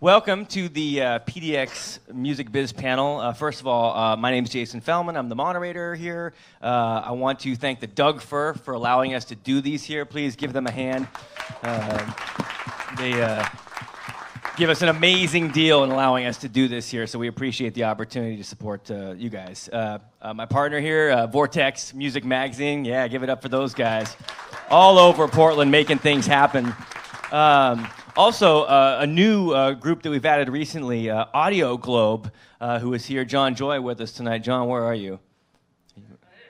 Welcome to the PDX Music Biz panel. First of all, my name is Jason Fellman. I'm the moderator here. I want to thank the Doug Fur for allowing us to do these here. Please give them a hand. They give us an amazing deal in allowing us to do this here, so we appreciate the opportunity to support you guys. My partner here, Vortex Music Magazine. Yeah, give it up for those guys. All over Portland making things happen. Also, a new group that we've added recently, Audio Globe, who is here. John Joy with us tonight. John, where are you?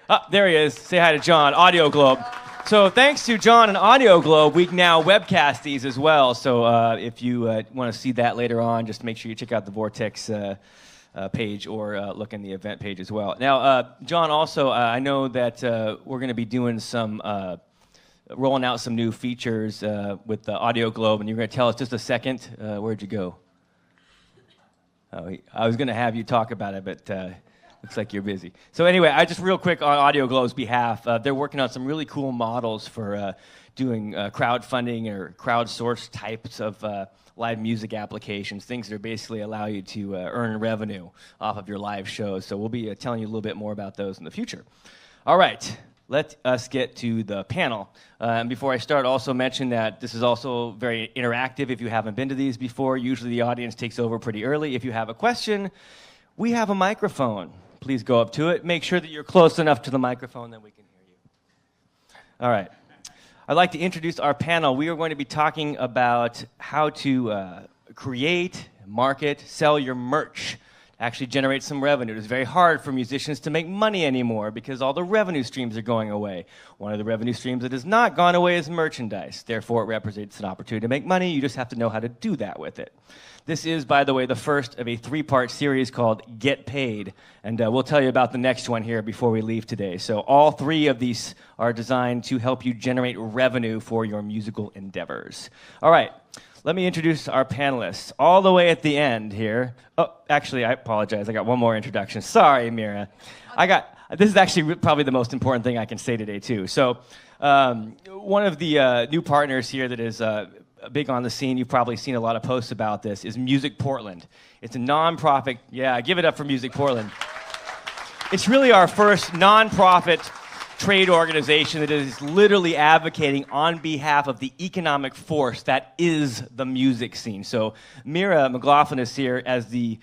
Oh, there he is. Say hi to John, Audio Globe. So thanks to John and Audio Globe, we can now webcast these as well. So if you want to see that later on, just make sure you check out the Vortex page or look in the event page as well. Now, John, also, I know that we're going to be doing some... rolling out some new features with the Audio Globe, and you're going to tell us just a second. Where'd you go? Oh, I was going to have you talk about it, but looks like you're busy. So anyway, I just real quick on Audio Globe's behalf, they're working on some really cool models for doing crowdfunding or crowdsourced types of live music applications, things that basically allow you to earn revenue off of your live shows. So we'll be telling you a little bit more about those in the future. All right. Let us get to the panel. And before I start, also mention that this is also very interactive. If you haven't been to these before, usually the audience takes over pretty early. If you have a question, we have a microphone. Please go up to it. Make sure that you're close enough to the microphone that we can hear you. All right. I'd like to introduce our panel. We are going to be talking about how to create, market, sell your merch. Actually generate some revenue. It's very hard for musicians to make money anymore because all the revenue streams are going away. One of the revenue streams that has not gone away is merchandise. Therefore, it represents an opportunity to make money. You just have to know how to do that with it. This is, by the way, the first of a three-part series called Get Paid, and we'll tell you about the next one here before we leave today. So all three of these are designed to help you generate revenue for your musical endeavors. All right. Let me introduce our panelists. All the way at the end here. Oh, actually, I apologize. I got one more introduction. Sorry, Mira. This is actually probably the most important thing I can say today, too. So one of the new partners here that is big on the scene, you've probably seen a lot of posts about this, is Music Portland. It's a nonprofit. Yeah, give it up for Music Portland. It's really our first nonprofit trade organization that is literally advocating on behalf of the economic force that is the music scene. So Mira McLaughlin is here as the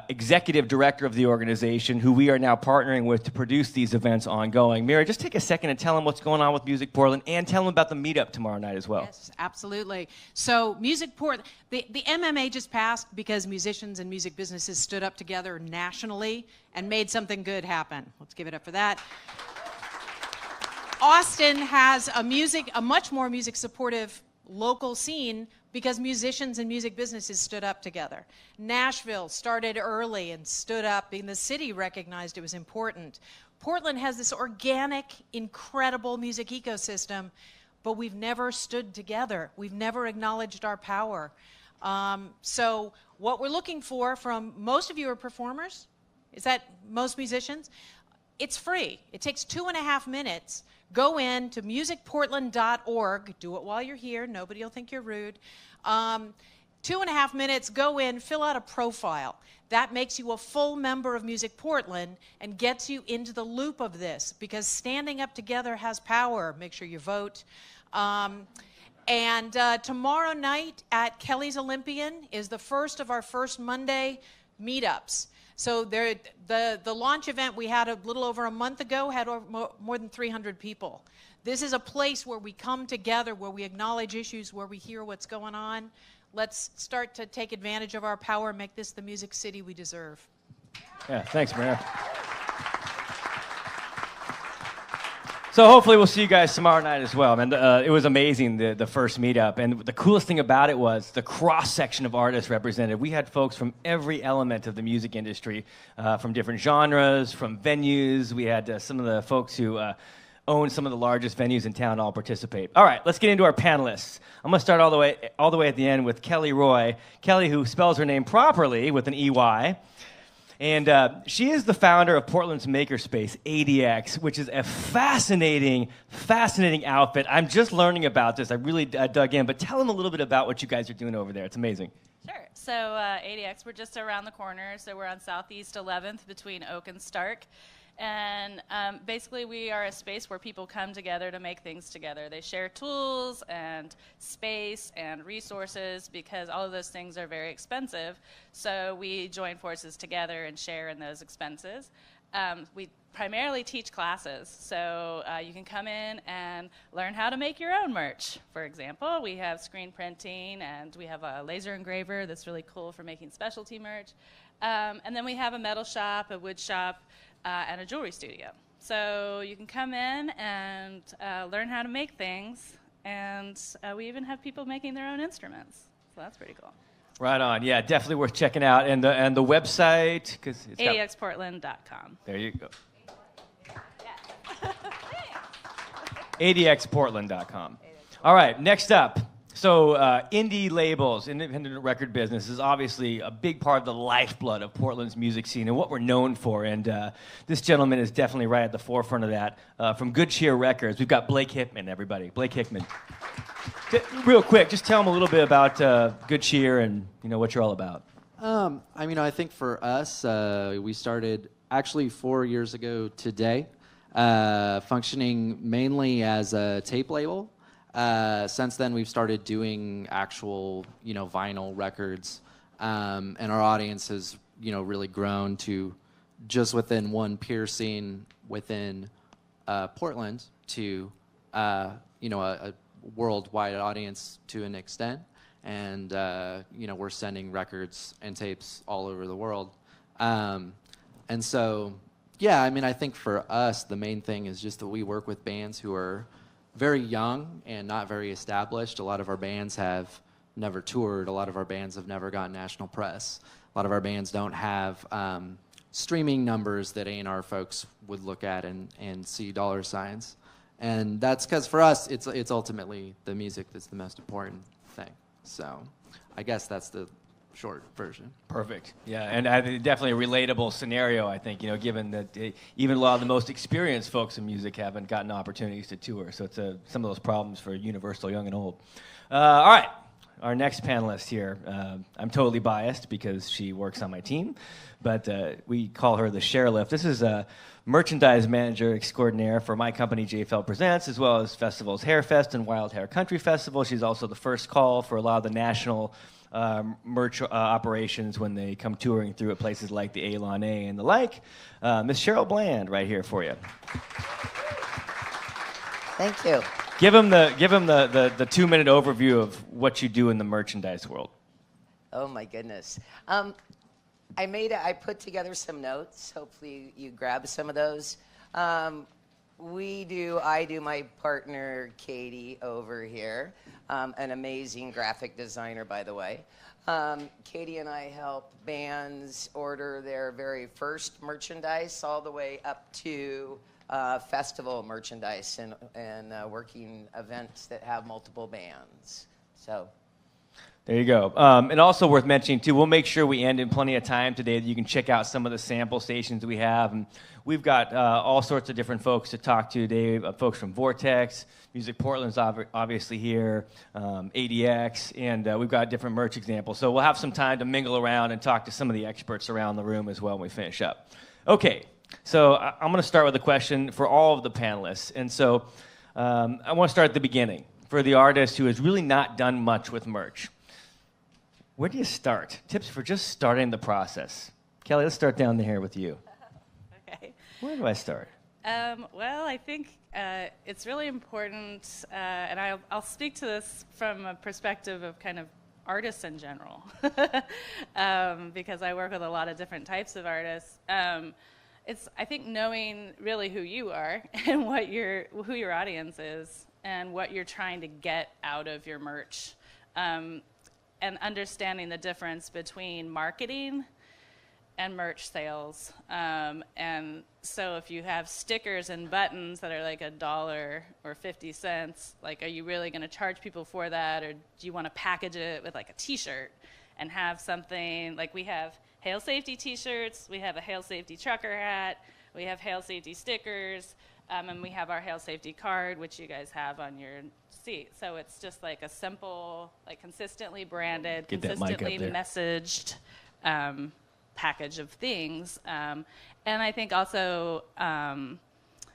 executive director of the organization, who we are now partnering with to produce these events ongoing. Mira, just take a second and tell them what's going on with Music Portland and tell them about the meetup tomorrow night as well. Yes, absolutely. So Music Portland, the MMA just passed because musicians and music businesses stood up together nationally and made something good happen. Let's give it up for that. Austin has a much more music supportive local scene because musicians and music businesses stood up together. Nashville started early and stood up, and the city recognized it was important. Portland has this organic, incredible music ecosystem, but we've never stood together. We've never acknowledged our power. So what we're looking for from most of you are performers. Is that most musicians? It's free. It takes 2.5 minutes. Go in to musicportland.org. Do it while you're here. Nobody will think you're rude. 2.5 minutes, go in, fill out a profile. That makes you a full member of Music Portland and gets you into the loop of this because standing up together has power. Make sure you vote. And tomorrow night at Kelly's Olympian is the first of our first Monday meetups. So the launch event we had a little over a month ago had more than 300 people. This is a place where we come together, where we acknowledge issues, where we hear what's going on. Let's start to take advantage of our power and make this the music city we deserve. Yeah, thanks, Maria. So hopefully we'll see you guys tomorrow night as well. Man, it was amazing, the first meetup. And the coolest thing about it was the cross-section of artists represented. We had folks from every element of the music industry, from different genres, from venues. We had some of the folks who own some of the largest venues in town all participate. All right, let's get into our panelists. I'm going to start all the way at the end with Kelly Roy. Kelly, who spells her name properly with an EY. And she is the founder of Portland's makerspace, ADX, which is a fascinating outfit. I'm just learning about this. I really dug in. But tell them a little bit about what you guys are doing over there. It's amazing. Sure. So ADX, we're just around the corner. So we're on Southeast 11th between Oak and Stark. And basically, we are a space where people come together to make things together. They share tools and space and resources because all of those things are very expensive. So we join forces together and share in those expenses. We primarily teach classes. So you can come in and learn how to make your own merch. For example, we have screen printing, and we have a laser engraver that's really cool for making specialty merch. And then we have a metal shop, a wood shop, and a jewelry studio. So you can come in and learn how to make things, and we even have people making their own instruments. So that's pretty cool. Right on. Yeah, definitely worth checking out. And the website, because it's ADXportland.com. There you go. ADXportland.com. All right, next up. So indie labels, independent record business is obviously a big part of the lifeblood of Portland's music scene and what we're known for. And this gentleman is definitely right at the forefront of that. From Good Cheer Records, we've got Blake Hickman, everybody. Blake Hickman. Real quick, just tell them a little bit about Good Cheer and what you're all about. I think for us, we started actually 4 years ago today, functioning mainly as a tape label. Since then, we've started doing actual, vinyl records, and our audience has, really grown to just within one peer scene within Portland to, a worldwide audience to an extent. And, we're sending records and tapes all over the world. And so, I think for us, the main thing is just that we work with bands who are very young and not very established. A lot of our bands have never toured. A lot of our bands have never gotten national press. A lot of our bands don't have streaming numbers that A&R folks would look at and see dollar signs. And that's because for us, it's ultimately the music that's the most important thing. So I guess that's the short version. Perfect. Yeah, and definitely a relatable scenario, I think, given that even a lot of the most experienced folks in music haven't gotten opportunities to tour. So it's some of those problems for Universal, young and old. All right, our next panelist here, I'm totally biased because she works on my team, but we call her the Sheriff. This is a merchandise manager extraordinaire for my company, JFL Presents, as well as festivals Hair Fest and Wild Hair Country Festival. She's also the first call for a lot of the national merch operations when they come touring through at places like the Elon A and the like. Miss Cheryl Bland, right here for you. Thank you. Give him the 2-minute overview of what you do in the merchandise world. Oh my goodness. I put together some notes. Hopefully you grab some of those. I do, my partner Katie over here, an amazing graphic designer, by the way. Katie and I help bands order their very first merchandise all the way up to festival merchandise and working events that have multiple bands. So. There you go. And also worth mentioning, too, we'll make sure we end in plenty of time today that you can check out some of the sample stations we have. And we've got all sorts of different folks to talk to today, folks from Vortex, Music Portland's obviously here, ADX, and we've got different merch examples. So we'll have some time to mingle around and talk to some of the experts around the room as well when we finish up. Okay, so I'm going to start with a question for all of the panelists. And so I want to start at the beginning. For the artist who has really not done much with merch, where do you start? Tips for just starting the process. Kelly, let's start down here with you. Okay. Where do I start? Well, I think it's really important, and I'll speak to this from a perspective of kind of artists in general, because I work with a lot of different types of artists. It's, I think, knowing really who you are and who your audience is and what you're trying to get out of your merch. And understanding the difference between marketing and merch sales. And so if you have stickers and buttons that are like $1 or 50 cents, like, are you really going to charge people for that? Or do you want to package it with like a t-shirt and have something like we have Hail Safety t-shirts, we have a Hail Safety trucker hat, we have Hail Safety stickers. And we have our hail safety card, which you guys have on your seat. So it's just like a simple, like consistently branded, Get that mic up consistently there. messaged package of things. And I think also,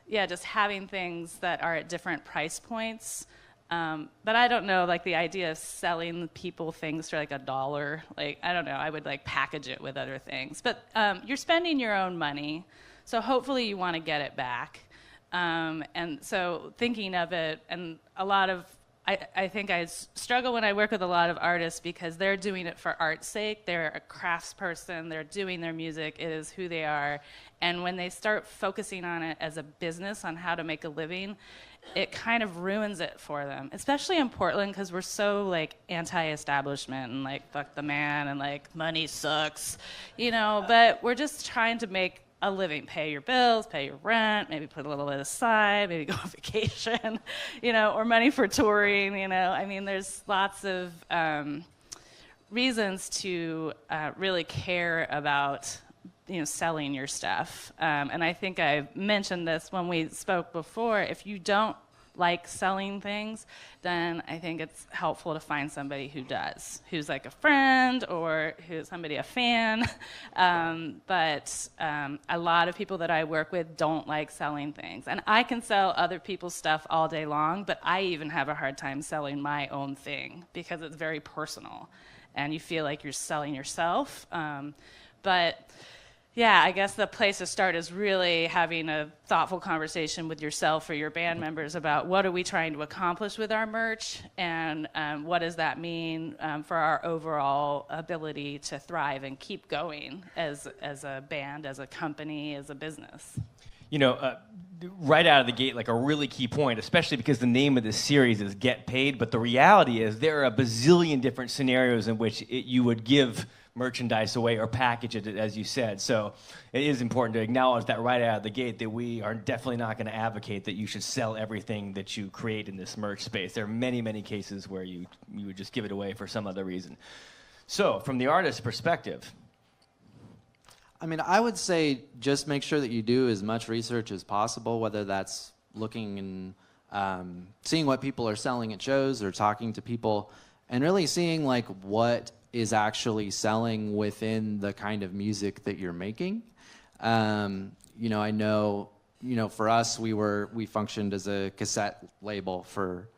just having things that are at different price points. But I don't know, like the idea of selling people things for like $1, like, I don't know, I would like package it with other things. But you're spending your own money, so hopefully you want to get it back. And so thinking of it, and a lot of, I think I struggle when I work with a lot of artists because they're doing it for art's sake. They're a craftsperson. They're doing their music. It is who they are. And when they start focusing on it as a business, on how to make a living, it kind of ruins it for them, especially in Portland because we're so like anti-establishment and like fuck the man and like money sucks, you know, but we're just trying to make a living, pay your bills, pay your rent, maybe put a little bit aside, maybe go on vacation, you know, or money for touring, you know. I mean, there's lots of reasons to really care about, you know, selling your stuff. And I think I mentioned this when we spoke before. If you don't like selling things, then I think it's helpful to find somebody who does, who's like a friend or who's somebody, a fan. But a lot of people that I work with don't like selling things. And I can sell other people's stuff all day long, but I even have a hard time selling my own thing because it's very personal and you feel like you're selling yourself. But yeah, I guess the place to start is really having a thoughtful conversation with yourself or your band members about what are we trying to accomplish with our merch and what does that mean for our overall ability to thrive and keep going as a band, as a company, as a business. You know, right out of the gate, like a really key point, especially because the name of this series is Get Paid, but the reality is there are a bazillion different scenarios in which you would give merchandise away or package it, as you said. So it is important to acknowledge that right out of the gate that we are definitely not going to advocate that you should sell everything that you create in this merch space. There are many, many cases where you would just give it away for some other reason. So from the artist's perspective, I mean, I would say just make sure that you do as much research as possible, whether that's looking and seeing what people are selling at shows or talking to people and really seeing like what is actually selling within the kind of music that you're making. You know, I know, you know, for us, we functioned as a cassette label for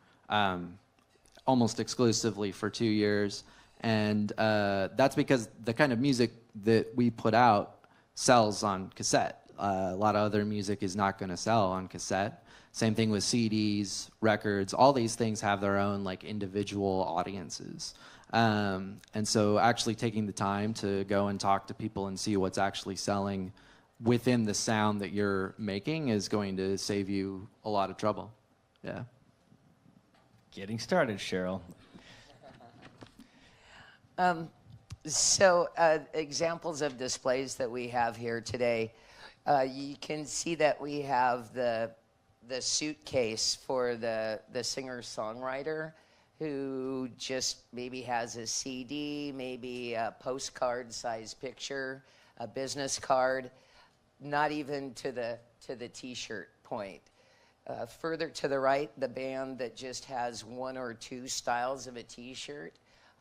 almost exclusively for 2 years. And that's because the kind of music that we put out sells on cassette. A lot of other music is not going to sell on cassette. Same thing with CDs, records. All these things have their own like individual audiences. And so actually taking the time to go and talk to people and see what's actually selling within the sound that you're making is going to save you a lot of trouble. Yeah. getting started, Cheryl. So examples of displays that we have here today. You can see that we have the suitcase for the singer-songwriter who just maybe has a CD, maybe a postcard-sized picture, a business card, not even to the T-shirt point. Further to the right, the band that just has one or two styles of a T-shirt.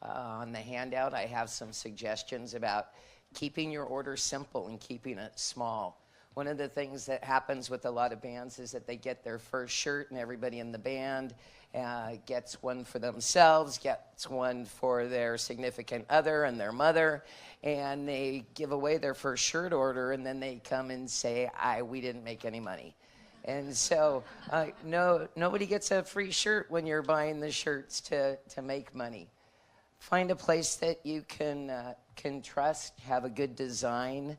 On the handout, I have some suggestions about keeping your order simple and keeping it small. One of the things that happens with a lot of bands is that they get their first shirt and everybody in the band gets one for themselves, gets one for their significant other and their mother, and they give away their first shirt order, and then they come and say, we didn't make any money. And so nobody gets a free shirt when you're buying the shirts to make money. Find a place that you can trust, have a good design.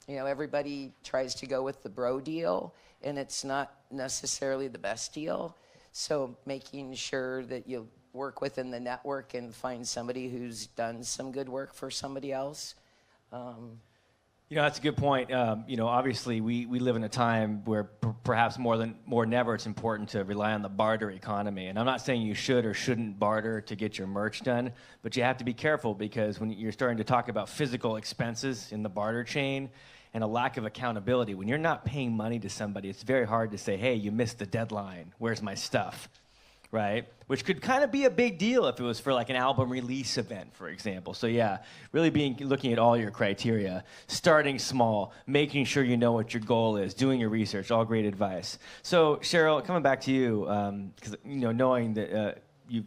Everybody tries to go with the bro deal, and it's not necessarily the best deal. So making sure that you work within the network and find somebody who's done some good work for somebody else. You know, that's a good point. Obviously, we live in a time where perhaps more than ever, it's important to rely on the barter economy. And I'm not saying you should or shouldn't barter to get your merch done, but you have to be careful because when you're starting to talk about physical expenses in the barter chain and a lack of accountability, when you're not paying money to somebody, it's very hard to say, hey, you missed the deadline. Where's my stuff? Right? Which could kind of be a big deal if it was for like an album release event, for example. So yeah, really looking at all your criteria, starting small, making sure you know what your goal is, doing your research, all great advice. So Cheryl, coming back to you, because knowing that you've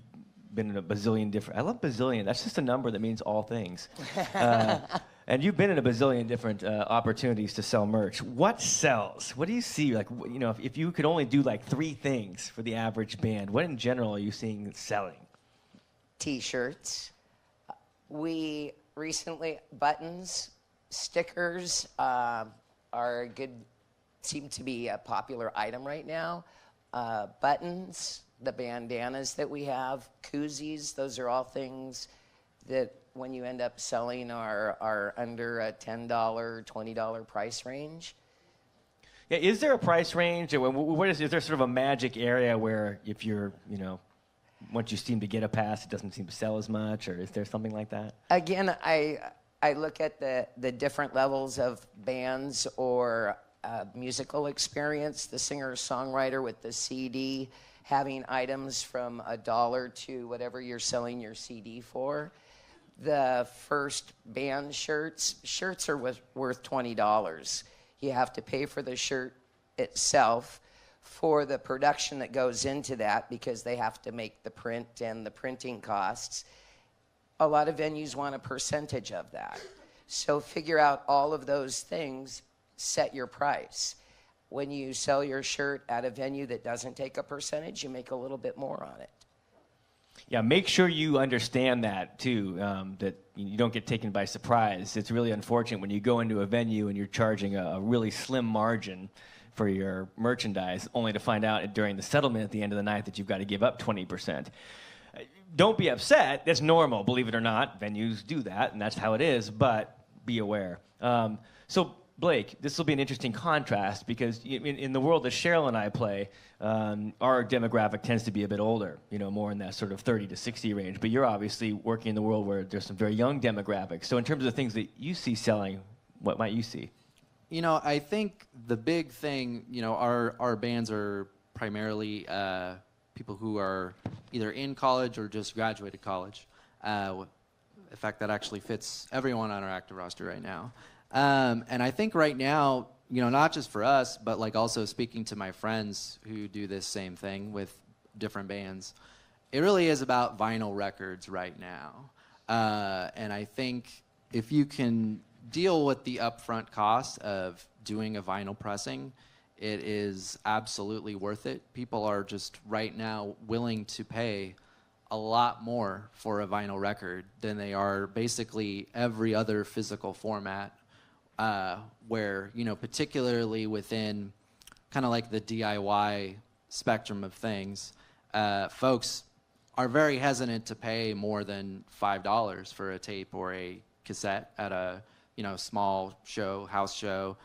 been in a bazillion different, I love bazillion, that's just a number that means all things. And you've been in a bazillion different opportunities to sell merch. What sells? What do you see? Like, if you could only do like 3 things for the average band, what in general are you seeing selling? T-shirts. We recently, buttons, stickers are seem to be a popular item right now. Buttons, the bandanas that we have, koozies, those are all things that when you end up selling are under a $10, $20 price range. Yeah, is there a price range? Is there sort of a magic area where if you're, once you seem to get a pass, it doesn't seem to sell as much, or is there something like that? Again, I look at the different levels of bands or musical experience. The singer-songwriter with the CD having items from $1 to whatever you're selling your CD for. The first band shirts are worth $20. You have to pay for the shirt itself, for the production that goes into that, because they have to make the print and the printing costs. A lot of venues want a percentage of that. So figure out all of those things, set your price. When you sell your shirt at a venue that doesn't take a percentage, you make a little bit more on it. Yeah, make sure you understand that, too, that you don't get taken by surprise. It's really unfortunate when you go into a venue and you're charging a really slim margin for your merchandise, only to find out during the settlement at the end of the night that you've got to give up 20%. Don't be upset. That's normal, believe it or not. Venues do that, and that's how it is, but be aware. So, Blake, this will be an interesting contrast because in the world that Cheryl and I play, our demographic tends to be a bit older, more in that sort of 30 to 60 range. But you're obviously working in the world where there's some very young demographics. So in terms of the things that you see selling, what might you see? I think the big thing, our bands are primarily people who are either in college or just graduated college. In fact, that actually fits everyone on our active roster right now. And I think right now, not just for us, but like also speaking to my friends who do this same thing with different bands, it really is about vinyl records right now. And I think if you can deal with the upfront cost of doing a vinyl pressing, it is absolutely worth it. People are just right now willing to pay a lot more for a vinyl record than they are basically every other physical format. Where, particularly within kind of like the DIY spectrum of things, folks are very hesitant to pay more than $5 for a tape or a cassette at a, small show, house show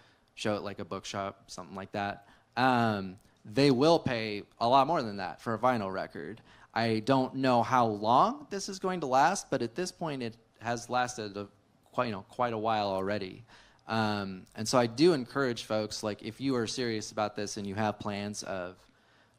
at like a bookshop, something like that. They will pay a lot more than that for a vinyl record. I don't know how long this is going to last, but at this point it has lasted quite a while already. And so I do encourage folks, like if you are serious about this and you have plans of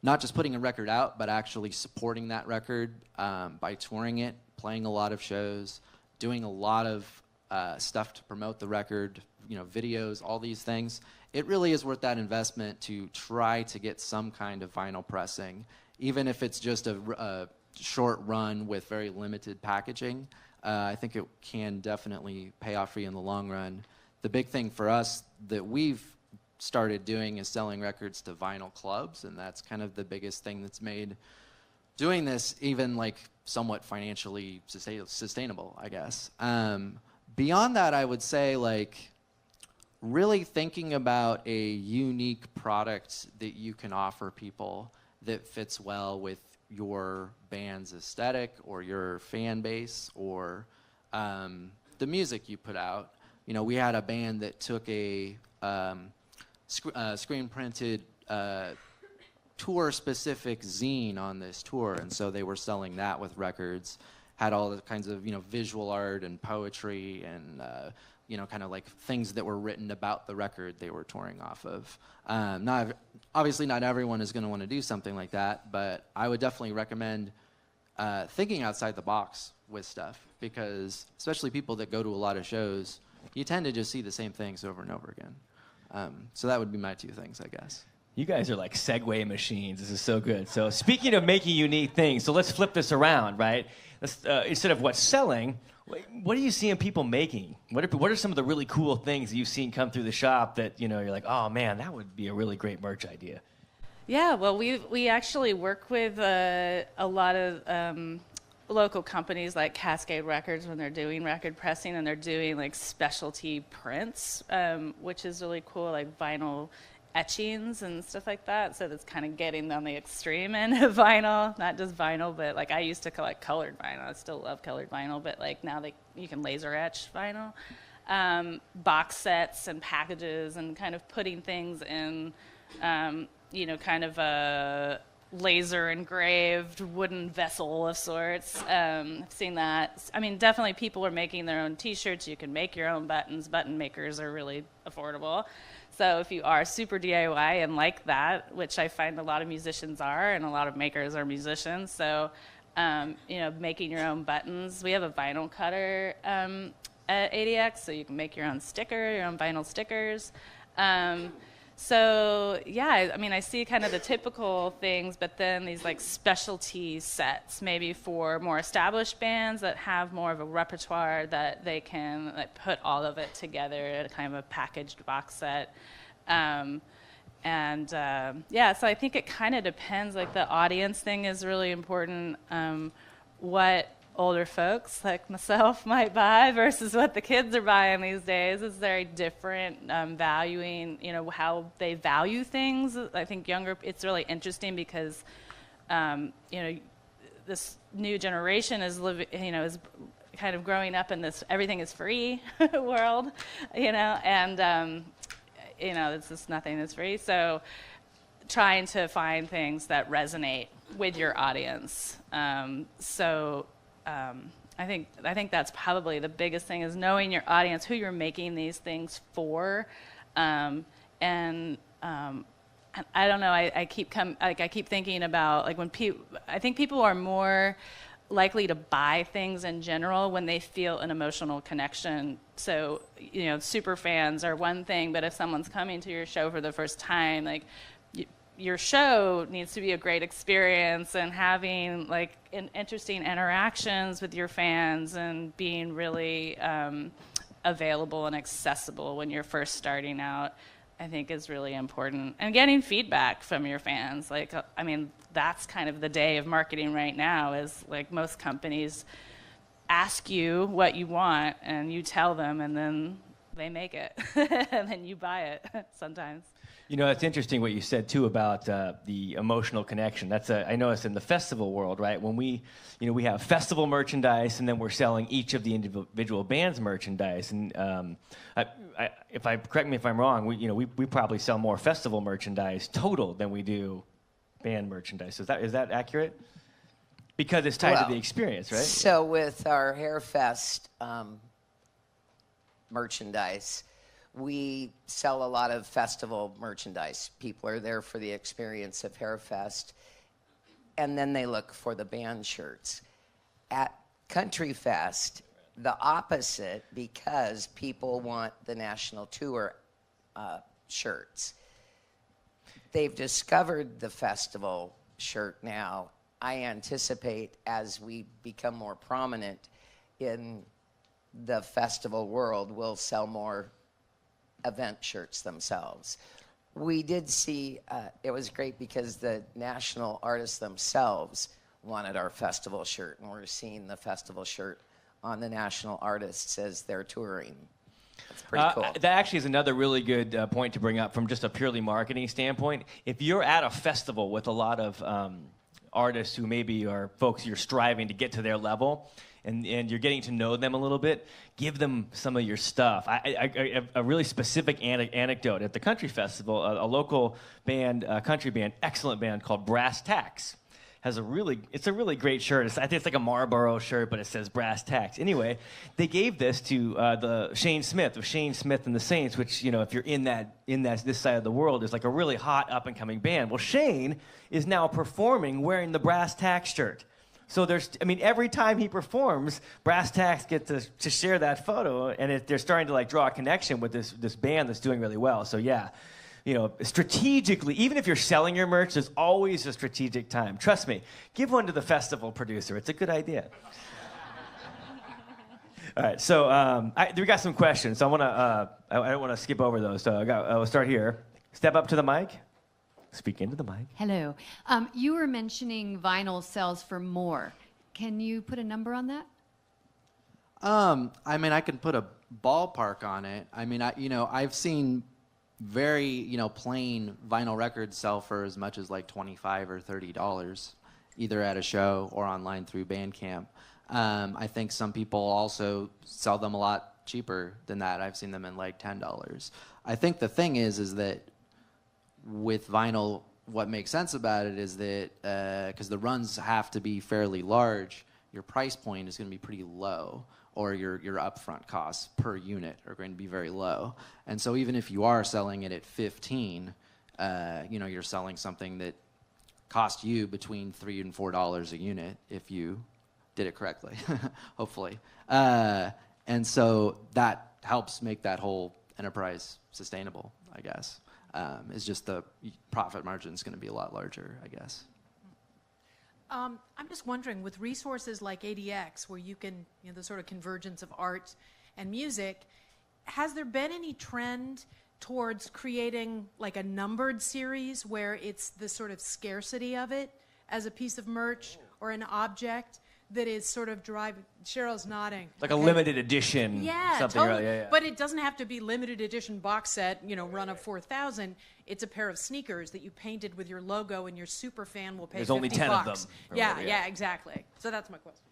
not just putting a record out, but actually supporting that record by touring it, playing a lot of shows, doing a lot of stuff to promote the record, videos, all these things, it really is worth that investment to try to get some kind of vinyl pressing, even if it's just a short run with very limited packaging. I think it can definitely pay off for you in the long run. The big thing for us that we've started doing is selling records to vinyl clubs, and that's kind of the biggest thing that's made doing this even like somewhat financially sustainable, I guess. Beyond that, I would say like really thinking about a unique product that you can offer people that fits well with your band's aesthetic or your fan base or the music you put out. we had a band that took a screen printed tour specific zine on this tour, and so they were selling that with records, had all the kinds of visual art and poetry and kind of like things that were written about the record they were touring off of. Obviously not everyone is going to want to do something like that, but I would definitely recommend thinking outside the box with stuff, because especially people that go to a lot of shows, you tend to just see the same things over and over again. So that would be my 2 things, I guess. You guys are like segue machines. This is so good. So speaking of making unique things, so let's flip this around, right? Instead of what's selling, what are you seeing people making? What are some of the really cool things that you've seen come through the shop that you're like, oh man, that would be a really great merch idea? Yeah, well, we actually work with a lot of local companies like Cascade Records when they're doing record pressing, and they're doing like specialty prints, which is really cool, like vinyl etchings and stuff like that. So that's kind of getting on the extreme end of vinyl, not just vinyl, but like I used to collect colored vinyl. I still love colored vinyl, but like now you can laser etch vinyl. Box sets and packages, and kind of putting things in, kind of a laser engraved wooden vessel of sorts. I've seen that. I mean, definitely people are making their own t-shirts. You can make your own buttons. Button makers are really affordable. So if you are super DIY and like that, which I find a lot of musicians are, and a lot of makers are musicians, so making your own buttons. We have a vinyl cutter at ADX, so you can make your own your own vinyl stickers. So yeah, I mean, I see kind of the typical things, but then these like specialty sets, maybe for more established bands that have more of a repertoire that they can like put all of it together in kind of a packaged box set. So I think it kind of depends. Like the audience thing is really important. What older folks like myself might buy versus what the kids are buying these days is very different. Valuing, how they value things. I think it's really interesting because, this new generation is living, is kind of growing up in this everything is free world, and it's just nothing is free. So trying to find things that resonate with your audience. I think that's probably the biggest thing, is knowing your audience, who you're making these things for, and I don't know. I keep thinking about like when I think people are more likely to buy things in general when they feel an emotional connection. So super fans are one thing, but if someone's coming to your show for the first time, like your show needs to be a great experience, and having like interesting interactions with your fans, and being really available and accessible when you're first starting out, I think is really important. And getting feedback from your fans. Like, I mean, that's kind of the day of marketing right now, is like most companies ask you what you want and you tell them, and then they make it and then you buy it sometimes. It's interesting what you said too about the emotional connection. I know it's in the festival world, right? When we have festival merchandise, and then we're selling each of the individual bands' merchandise. And correct me if I'm wrong, we probably sell more festival merchandise total than we do band merchandise. Is that accurate? Because it's tied to the experience, right? So with our Hairfest merchandise, we sell a lot of festival merchandise. People are there for the experience of Hairfest, and then they look for the band shirts. At Country Fest, the opposite, because people want the national tour shirts. They've discovered the festival shirt now. I anticipate, as we become more prominent in the festival world, we'll sell more event shirts themselves. We did see, it was great because the national artists themselves wanted our festival shirt, and we're seeing the festival shirt on the national artists as they're touring. That's pretty cool. That actually is another really good point to bring up from just a purely marketing standpoint. If you're at a festival with a lot of artists who maybe are folks you're striving to get to their level, and you're getting to know them a little bit, give them some of your stuff. A really specific anecdote at the country festival, a local band, country band, excellent band called Brass Tacks, it's a really great shirt. I think it's like a Marlboro shirt, but it says Brass Tacks. Anyway, they gave this to the Shane Smith of Shane Smith and the Saints, which, if you're in this side of the world, is like a really hot up and coming band. Well, Shane is now performing wearing the Brass Tacks shirt. So every time he performs, Brass Tacks get to share that photo, and they're starting to like draw a connection with this band that's doing really well. So yeah. Strategically, even if you're selling your merch, there's always a strategic time. Trust me, give one to the festival producer. It's a good idea. All right, so we got some questions. So I don't want to skip over those. So I'll start here. Step up to the mic. Speak into the mic. Hello. You were mentioning vinyl sells for more. Can you put a number on that? I can put a ballpark on it. I've seen very, plain vinyl records sell for as much as like $25 or $30, either at a show or online through Bandcamp. I think some people also sell them a lot cheaper than that. I've seen them in like $10. I think the thing is that with vinyl, what makes sense about it is that because the runs have to be fairly large, your price point is going to be pretty low, or your upfront costs per unit are going to be very low. And so even if you are selling it at 15, you're selling something that cost you between $3 and $4 a unit if you did it correctly, hopefully. And so that helps make that whole enterprise sustainable, I guess. It's just the profit margin is going to be a lot larger, I guess. I'm just wondering, with resources like ADX, where you can, the sort of convergence of art and music, has there been any trend towards creating like a numbered series where it's the sort of scarcity of it as a piece of merch or an object that is sort of driving? Cheryl's nodding. Like a limited edition. Yeah, something, totally. Yeah. But it doesn't have to be limited edition box set, run of 4,000. It's a pair of sneakers that you painted with your logo, and your super fan will pay There's 50 only 10 bucks. of them. Yeah, exactly. So that's my question.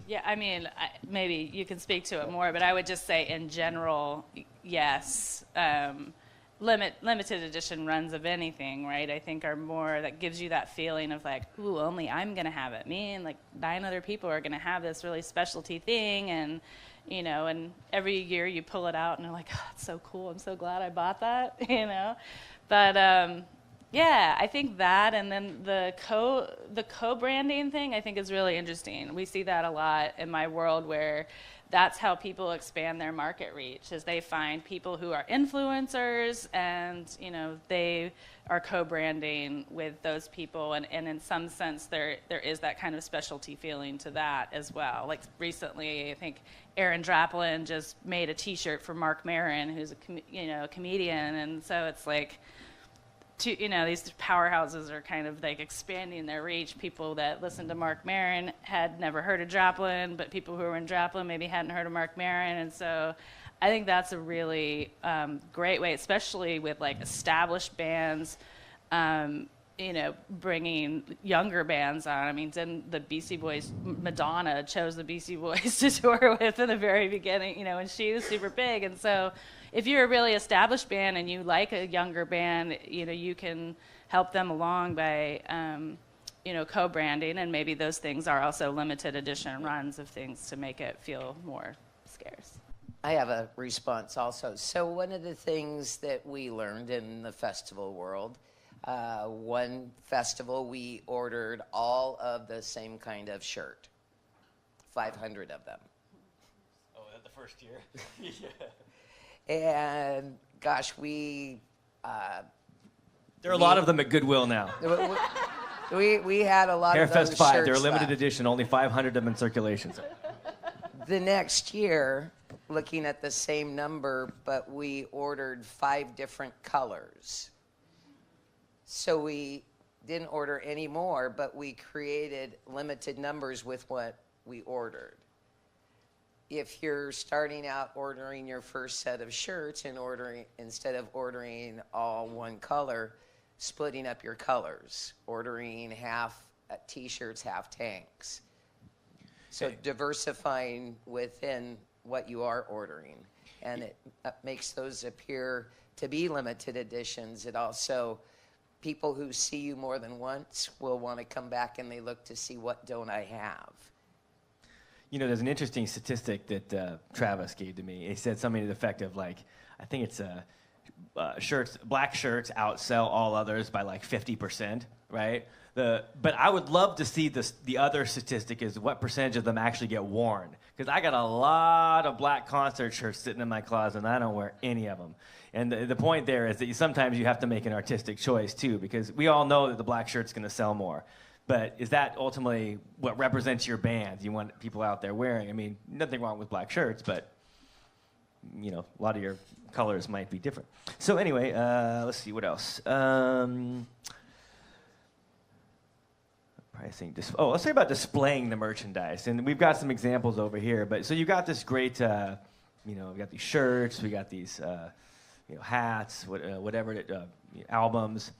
Yeah, maybe you can speak to it more, but I would just say in general, yes. Limited edition runs of anything, right, I think are more, that gives you that feeling of like, ooh, only I'm going to have it. Me and like 9 other people are going to have this really specialty thing, and, and every year you pull it out and you're like, oh, it's so cool. I'm so glad I bought that, But, yeah, I think that, and then the co-branding thing I think is really interesting. We see that a lot in my world, where that's how people expand their market reach, is they find people who are influencers, and they are co-branding with those people, and in some sense there is that kind of specialty feeling to that as well. Like recently, I think Aaron Draplin just made a T-shirt for Mark Maron, who's a comedian, and so it's like, these powerhouses are kind of like expanding their reach. People that listen to Mark Maron had never heard of Draplin, but people who were in Draplin maybe hadn't heard of Mark Maron. And so I think that's a really great way, especially with like established bands, bringing younger bands on. Didn't the Beastie Boys, Madonna chose the Beastie Boys to tour with in the very beginning, and she was super big. And so if you're a really established band and you like a younger band, you can help them along by, co-branding, and maybe those things are also limited edition runs of things to make it feel more scarce. I have a response also. So one of the things that we learned in the festival world, one festival we ordered all of the same kind of shirt, 500 of them. Oh, is that the first year? Yeah. And gosh, there are a lot of them at Goodwill now. we had a lot of those Hairfest 5, shirts they're limited left. edition, only 500 of them in circulation. The next year, looking at the same number, but we ordered 5 different colors. So we didn't order any more, but we created limited numbers with what we ordered. If you're starting out ordering your first set of shirts and instead of ordering all one color, splitting up your colors, ordering half t-shirts, half tanks. So diversifying within what you are ordering. And it makes those appear to be limited editions. It also, people who see you more than once will want to come back and they look to see what don't I have. You know, there's an interesting statistic that Travis gave to me. He said something to the effect of, like, I think it's black shirts outsell all others by like 50%, right? But I would love to see the other statistic is what percentage of them actually get worn. Because I got a lot of black concert shirts sitting in my closet, and I don't wear any of them. And the point there is that sometimes you have to make an artistic choice, too, because we all know that the black shirt's going to sell more. But is that ultimately what represents your band? You want people out there wearing? I mean, nothing wrong with black shirts, but, you know, a lot of your colors might be different. So anyway, let's see, what else? Pricing. Let's say about displaying the merchandise. And we've got some examples over here. But so you got this great, you know, we got these shirts, we got these, you know, hats, whatever, albums.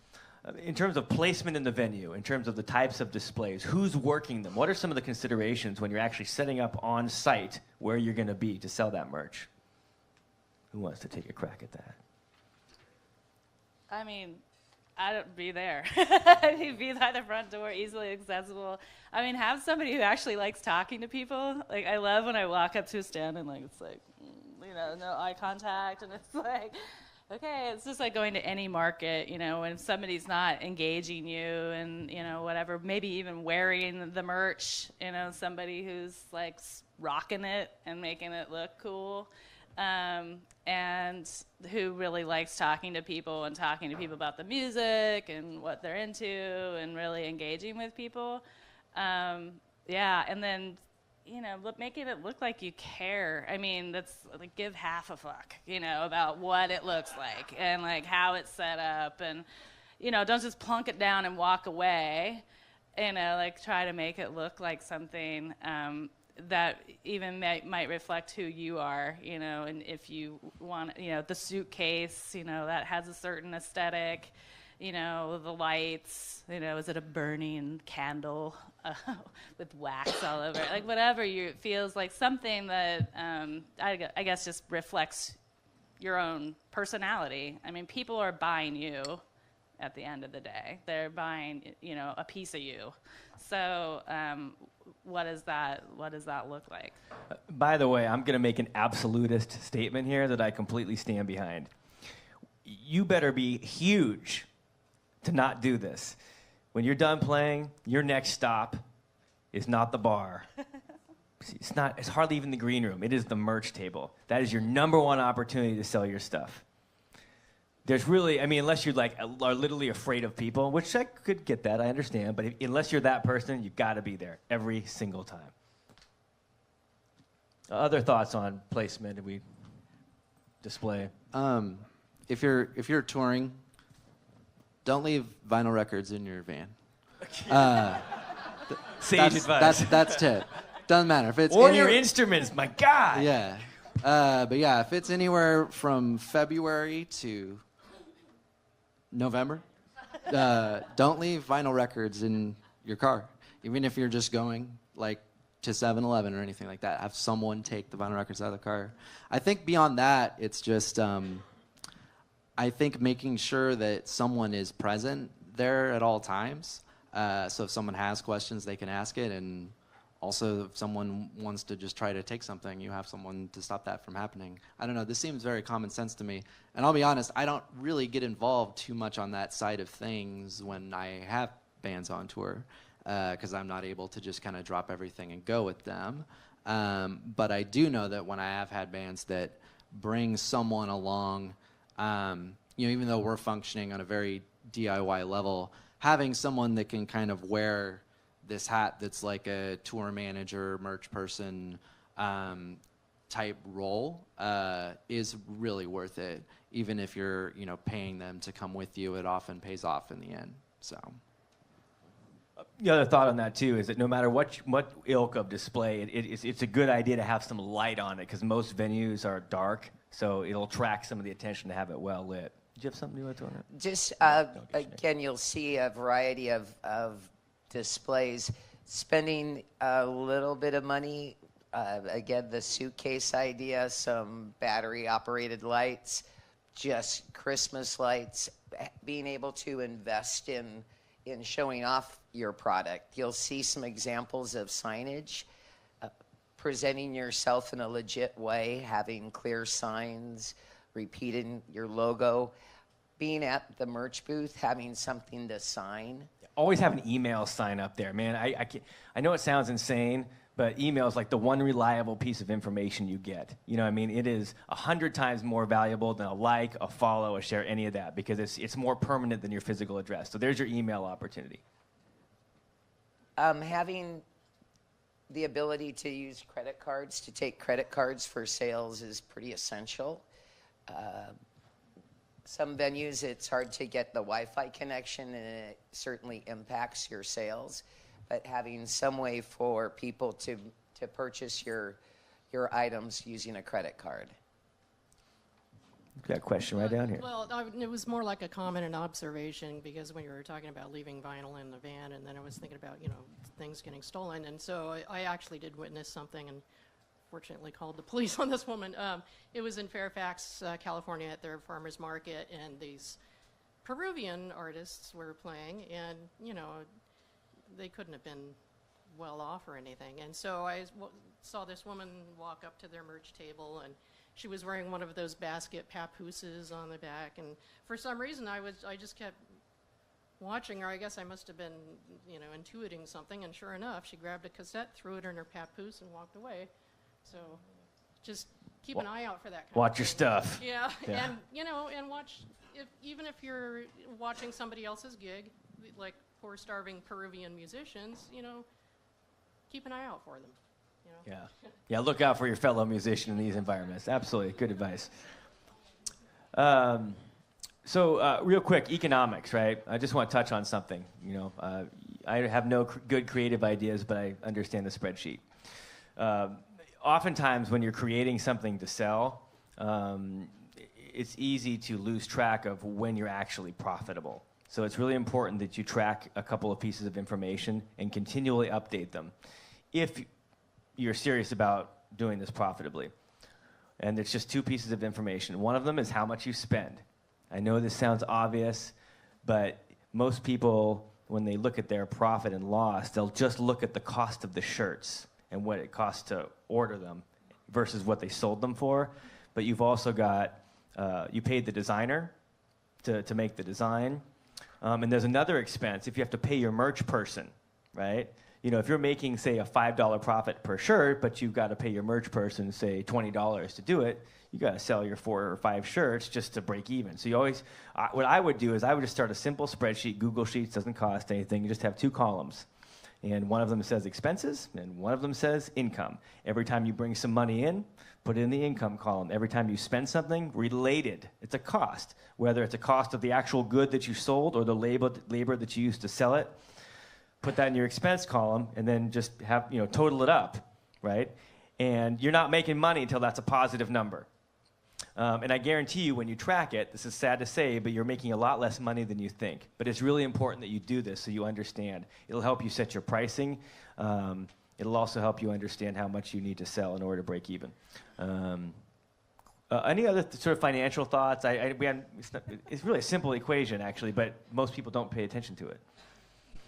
In terms of placement in the venue, in terms of the types of displays, who's working them? What are some of the considerations when you're actually setting up on site where you're going to be to sell that merch? Who wants to take a crack at that? I mean, I'd be there. I'd be by the front door, easily accessible. I mean, have somebody who actually likes talking to people. Like, I love when I walk up to a stand and, like, it's like, you know, no eye contact, and it's like, okay, it's just like going to any market, you know, when somebody's not engaging you and, you know, whatever, maybe even wearing the merch, you know, somebody who's like rocking it and making it look cool, and who really likes talking to people and talking to people about the music and what they're into and really engaging with people. Yeah, and then, you know, making it look like you care. I mean, that's like, give half a fuck, you know, about what it looks like and like how it's set up, and, you know, don't just plunk it down and walk away. You know, like, try to make it look like something that even might reflect who you are, you know. And if you want, you know, the suitcase, you know, that has a certain aesthetic. You know, the lights, you know, is it a burning candle with wax all over it? Like, whatever it feels like, something that I guess just reflects your own personality. I mean, people are buying you at the end of the day. They're buying, you know, a piece of you. So what does that look like? By the way, I'm going to make an absolutist statement here that I completely stand behind. You better be huge to not do this. When you're done playing, your next stop is not the bar. It's hardly even the green room. It is the merch table. That is your number one opportunity to sell your stuff. There's really, I mean, unless you're like are literally afraid of people, which I could get that, I understand, but unless you're that person, you've got to be there every single time. Other thoughts on placement? If we display? If you're touring, don't leave vinyl records in your van. Sage advice. That's tip. Doesn't matter if it's or your instruments. My God. Yeah, but yeah, if it's anywhere from February to November, don't leave vinyl records in your car. Even if you're just going like to 7-Eleven or anything like that, have someone take the vinyl records out of the car. I think beyond that, it's just. I think making sure that someone is present there at all times. So if someone has questions, they can ask it. And also, if someone wants to just try to take something, you have someone to stop that from happening. I don't know. This seems very common sense to me. And I'll be honest, I don't really get involved too much on that side of things when I have bands on tour, because I'm not able to just kind of drop everything and go with them. But I do know that when I have had bands that bring someone along, you know, even though we're functioning on a very DIY level, having someone that can kind of wear this hat that's like a tour manager, merch person type role is really worth it. Even if you're, you know, paying them to come with you, it often pays off in the end. So. The other thought on that too is that no matter what ilk of display, it's a good idea to have some light on it, because most venues are dark, so it'll attract some of the attention to have it well lit. you have something you want to throw in there? Just again, you'll see a variety of displays. Spending a little bit of money. Again, the suitcase idea, some battery-operated lights, just Christmas lights. Being able to invest in showing off your product. You'll see some examples of signage. Presenting yourself in a legit way, having clear signs, repeating your logo, being at the merch booth, having something to sign. Always have an email sign up there, man. I know it sounds insane, but email is like the one reliable piece of information you get. You know what I mean? It is 100 times more valuable than a like, a follow, a share, any of that, because it's more permanent than your physical address. So there's your email opportunity. Having the ability to use credit cards, to take credit cards for sales is pretty essential. Some venues, it's hard to get the Wi-Fi connection, and it certainly impacts your sales. But having some way for people to purchase your items using a credit card. Got a question right down here. Well, it was more like a comment and observation, because when you were talking about leaving vinyl in the van, and then I was thinking about, things getting stolen. And so I actually did witness something, and fortunately called the police on this woman. It was in Fairfax, California, at their farmer's market, and these Peruvian artists were playing, and, they couldn't have been well off or anything. And so I saw this woman walk up to their merch table, and she was wearing one of those basket papooses on the back, and for some reason I just kept watching her. I guess I must have been, intuiting something, and sure enough, she grabbed a cassette, threw it in her papoose, and walked away. So just keep an eye out for that kind Watch of your thing. stuff. Yeah, Yeah. and watch, even if you're watching somebody else's gig, like poor starving Peruvian musicians, keep an eye out for them. Yeah, look out for your fellow musician in these environments. Absolutely, good advice. So real quick, economics, right? I just want to touch on something. I have no good creative ideas, but I understand the spreadsheet. Oftentimes, when you're creating something to sell, it's easy to lose track of when you're actually profitable. So it's really important that you track a couple of pieces of information and continually update them if you're serious about doing this profitably. And it's just two pieces of information. One of them is how much you spend. I know this sounds obvious, but most people, when they look at their profit and loss, they'll just look at the cost of the shirts and what it costs to order them versus what they sold them for. But you've also got, you paid the designer to make the design. And there's another expense if you have to pay your merch person, right? If you're making, say, a $5 profit per shirt, but you've got to pay your merch person, say, $20 to do it, you got to sell your 4 or 5 shirts just to break even. So you always, what I would do is I would just start a simple spreadsheet. Google Sheets doesn't cost anything. You just have 2 columns. And one of them says expenses, and one of them says income. Every time you bring some money in, put it in the income column. Every time you spend something, related. It's a cost, whether it's a cost of the actual good that you sold or the labor that you used to sell it. Put that in your expense column, and then just have, total it up, right? And you're not making money until that's a positive number. And I guarantee you when you track it, this is sad to say, but you're making a lot less money than you think. But it's really important that you do this so you understand. It'll help you set your pricing. It'll also help you understand how much you need to sell in order to break even. Any other sort of financial thoughts? It's really a simple equation, actually, but most people don't pay attention to it.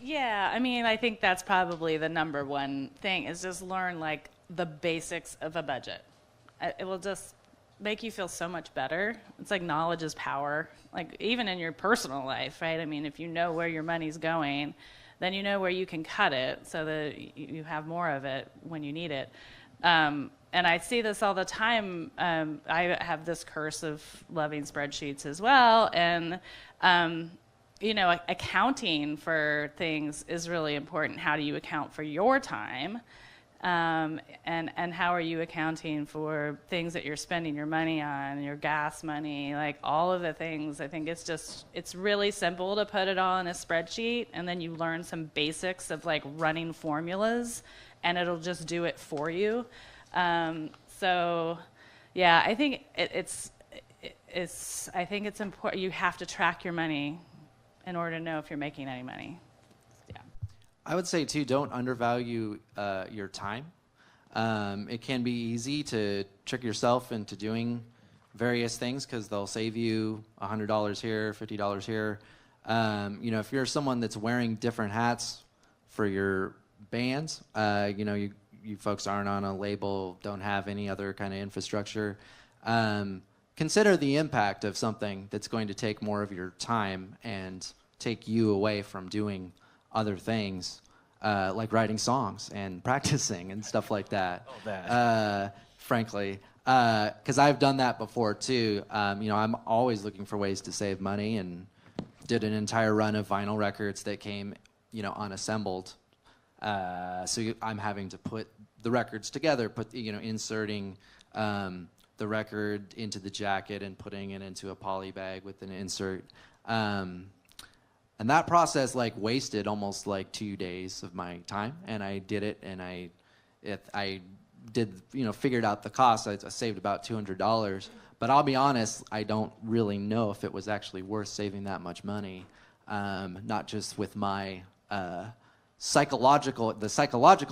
Yeah, I think that's probably the number one thing, is just learn the basics of a budget. It will just make you feel so much better. It's like knowledge is power, even in your personal life, right? If you know where your money's going, then you know where you can cut it so that you have more of it when you need it. And I see this all the time. I have this curse of loving spreadsheets as well, and accounting for things is really important. How do you account for your time? And how are you accounting for things that you're spending your money on, your gas money, all of the things. I think it's really simple to put it all in a spreadsheet, and then you learn some basics of running formulas, and it'll just do it for you. So yeah, I think I think it's important. You have to track your money in order to know if you're making any money. Yeah. I would say too, don't undervalue your time. It can be easy to trick yourself into doing various things because they'll save you $100 here, $50 here. If you're someone that's wearing different hats for your bands, you folks aren't on a label, don't have any other kind of infrastructure. Consider the impact of something that's going to take more of your time and take you away from doing other things, like writing songs and practicing and stuff like that. Oh, that. Frankly, because I've done that before too. I'm always looking for ways to save money, and did an entire run of vinyl records that came, unassembled. So I'm having to put the records together, inserting the record into the jacket and putting it into a poly bag with an insert. And that process wasted almost 2 days of my time, and I did it, and I did, figured out the cost. I saved about $200, but I'll be honest, I don't really know if it was actually worth saving that much money, not just with my psychological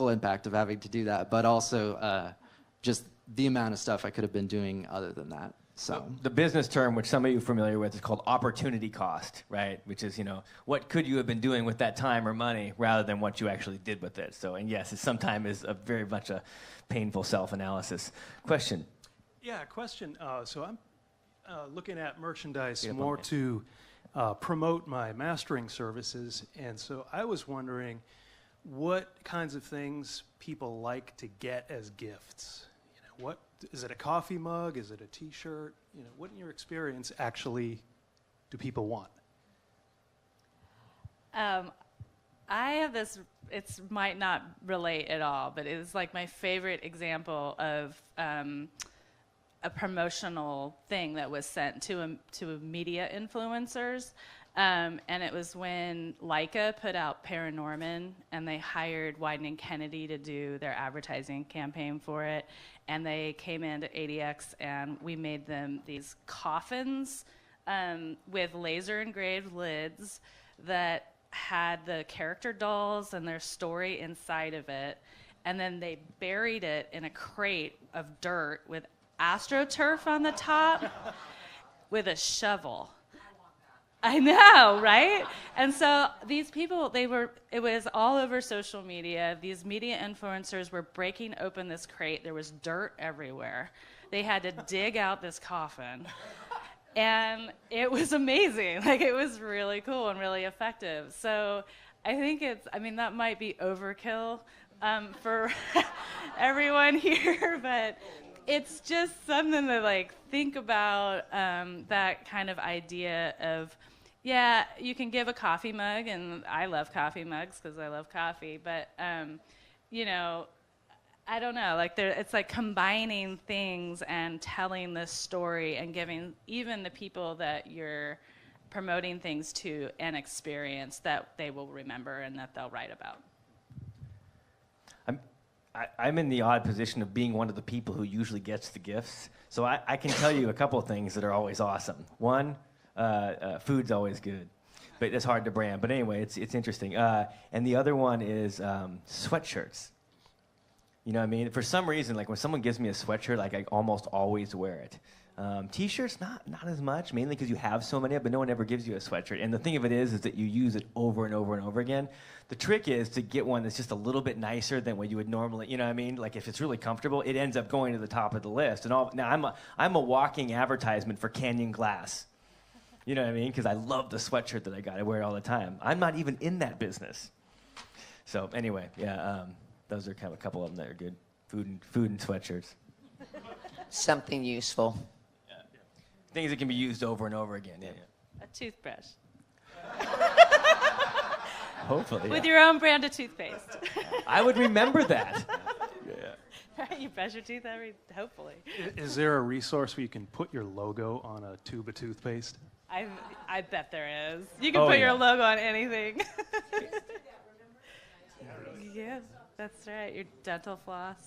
impact of having to do that, but also just the amount of stuff I could have been doing other than that. So the business term, which some of you are familiar with, is called opportunity cost, right? Which is, what could you have been doing with that time or money rather than what you actually did with it. So, and yes, it sometimes is a very much a painful self-analysis. Question? Yeah, question. So I'm looking at merchandise more to promote my mastering services, and so I was wondering what kinds of things people like to get as gifts. What is it? A coffee mug? Is it a T-shirt? What in your experience actually do people want? I have this. It might not relate at all, but it is my favorite example of a promotional thing that was sent to media influencers. And it was when Leica put out Paranorman, and they hired Wyden and Kennedy to do their advertising campaign for it. And they came into ADX, and we made them these coffins with laser engraved lids that had the character dolls and their story inside of it. And then they buried it in a crate of dirt with AstroTurf on the top with a shovel. I know, right? And so these people, it was all over social media. These media influencers were breaking open this crate. There was dirt everywhere. They had to dig out this coffin. And it was amazing. It was really cool and really effective. So I think that might be overkill for everyone here, but it's just something to think about, that kind of idea of, yeah, you can give a coffee mug, and I love coffee mugs because I love coffee, but, I don't know, it's combining things and telling this story and giving even the people that you're promoting things to an experience that they will remember and that they'll write about. I'm in the odd position of being one of the people who usually gets the gifts, so I can tell you a couple of things that are always awesome. One, food's always good, but it's hard to brand. But anyway, it's interesting. And the other one is sweatshirts. You know what I mean? For some reason, when someone gives me a sweatshirt, I almost always wear it. T-shirts, not as much, mainly because you have so many, but no one ever gives you a sweatshirt. And the thing of it is that you use it over and over and over again. The trick is to get one that's just a little bit nicer than what you would normally, you know what I mean? If it's really comfortable, it ends up going to the top of the list. And now I'm a walking advertisement for Canyon Glass. You know what I mean? Because I love the sweatshirt that I got. I wear it all the time. I'm not even in that business. So anyway, yeah, those are kind of a couple of them that are good. Food and sweatshirts. Something useful. Things that can be used over and over again. Yeah. A toothbrush. Hopefully. With your own brand of toothpaste. I would remember that. You brush your teeth hopefully. Is there a resource where you can put your logo on a tube of toothpaste? I bet there is. You can put your logo on anything. Yeah, that's right. Your dental floss.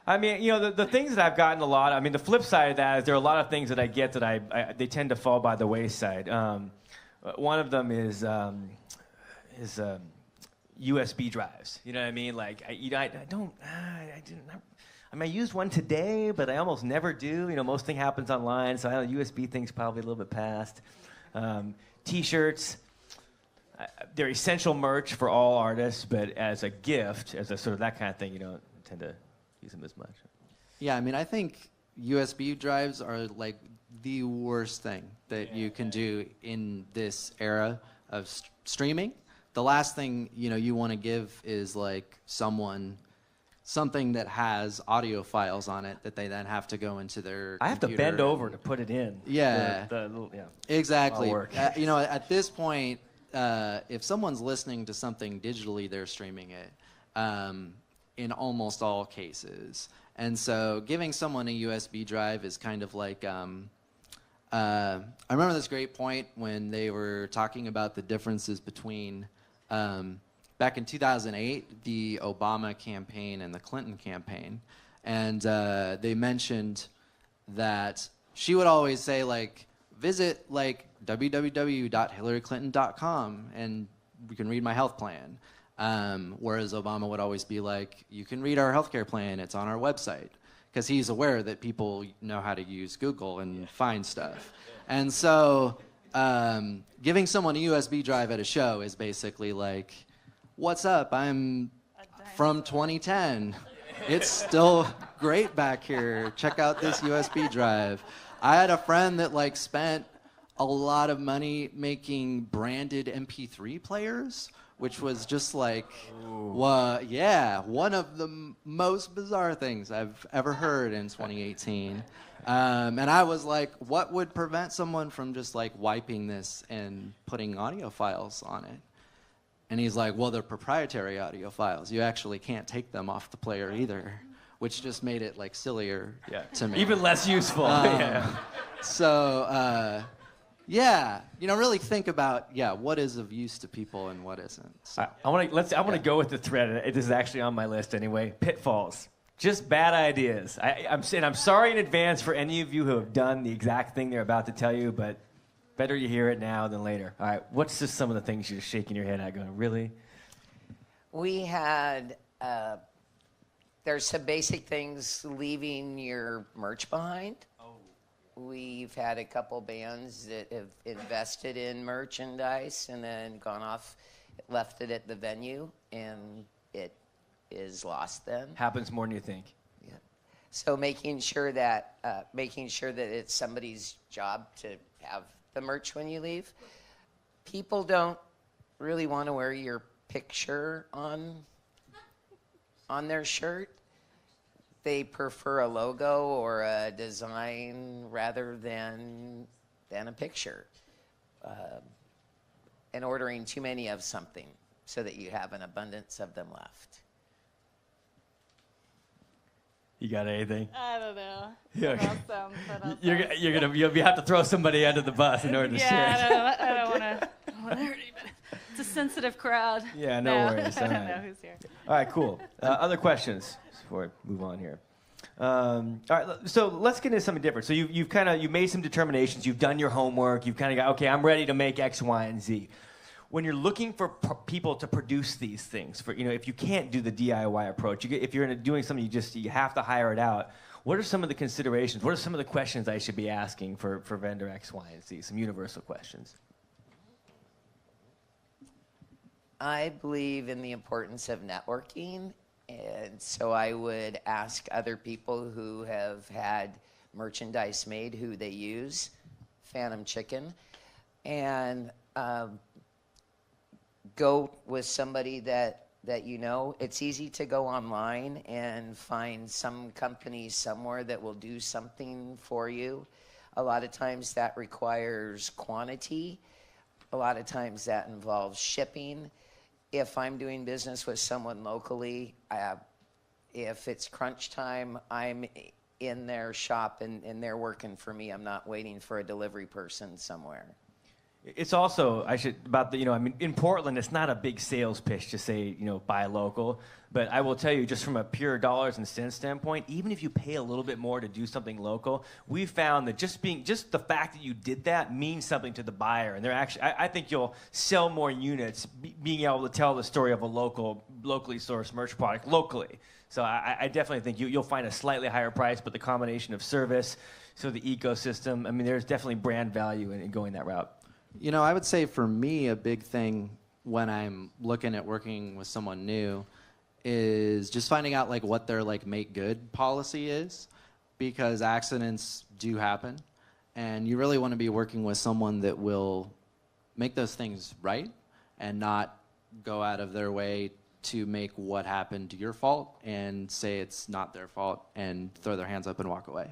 I mean, the things that I've gotten a lot. I mean, the flip side of that is there are a lot of things that I get that they tend to fall by the wayside. One of them is USB drives. You know what I mean? Like, I used one today, but I almost never do. Most thing happens online, so USB thing's probably a little bit past. T-shirts. They're essential merch for all artists, but as a gift, as a sort of that kind of thing, you don't tend to use them as much. Yeah, I mean, I think USB drives are like the worst thing that you can do in this era of streaming. The last thing you want to give is like something that has audio files on it that they then have to go into their I have to bend over to put it in. Yeah. Yeah. Exactly. Work. At this point, if someone's listening to something digitally, they're streaming it in almost all cases. And so giving someone a USB drive is kind of like, I remember this great point when they were talking about the differences between, back in 2008, the Obama campaign and the Clinton campaign. And they mentioned that she would always say, like, visit like www.hillaryclinton.com and you can read my health plan. Whereas Obama would always be like, you can read our healthcare plan, it's on our website. Because he's aware that people know how to use Google and find stuff. And so giving someone a USB drive at a show is basically like, what's up, I'm from 2010. It's still great back here. Check out this USB drive. I had a friend that like spent a lot of money making branded MP3 players, which was just like, one of the most bizarre things I've ever heard in 2018. And I was like, what would prevent someone from just like wiping this and putting audio files on it? And he's like, well, they're proprietary audio files. You actually can't take them off the player either, which just made it like sillier to me. Even less useful. So, really think about what is of use to people and what isn't. So, I want to go with the thread. This is actually on my list anyway. Pitfalls, just bad ideas. I'm sorry in advance for any of you who have done the exact thing they're about to tell you, but better you hear it now than later. All right, what's just some of the things you're shaking your head at, going, really? We had there's some basic things, leaving your merch behind. We've had a couple bands that have invested in merchandise and then gone off, left it at the venue, and it is lost then. Happens more than you think. Yeah. So making sure that it's somebody's job to have the merch when you leave. People don't really want to wear your picture on their shirt. They prefer a logo or a design rather than a picture. And ordering too many of something so that you have an abundance of them left. You got anything? I don't know. Yeah. You'll you have to throw somebody under the bus in order to share. I don't want to hurt anybody. It's a sensitive crowd. Yeah, no worries. I don't know who's here. All right, cool. Other questions before I move on here? All right, so let's get into something different. So you've made some determinations. You've done your homework. You've kind of got, okay, I'm ready to make X, Y, and Z. When you're looking for people to produce these things, if you can't do the DIY approach, if you're doing something, you have to hire it out. What are some of the considerations? What are some of the questions I should be asking for vendor X, Y, and Z? Some universal questions. I believe in the importance of networking, and so I would ask other people who have had merchandise made who they use, Phantom Chicken, and go with somebody that you know. It's easy to go online and find some company somewhere that will do something for you. A lot of times that requires quantity. A lot of times that involves shipping. If I'm doing business with someone locally, if it's crunch time, I'm in their shop and they're working for me. I'm not waiting for a delivery person somewhere. It's also, about the, I mean, in Portland, it's not a big sales pitch to say, buy local. But I will tell you, just from a pure dollars and cents standpoint, even if you pay a little bit more to do something local, we found that just the fact that you did that means something to the buyer. And they're actually, I think you'll sell more units being able to tell the story of a locally sourced merch product locally. So I definitely think you'll find a slightly higher price, but the combination of service, so the ecosystem, I mean, there's definitely brand value in going that route. I would say for me, a big thing when I'm looking at working with someone new is just finding out like what their like make good policy is, because accidents do happen, and you really want to be working with someone that will make those things right and not go out of their way to make what happened your fault and say it's not their fault and throw their hands up and walk away.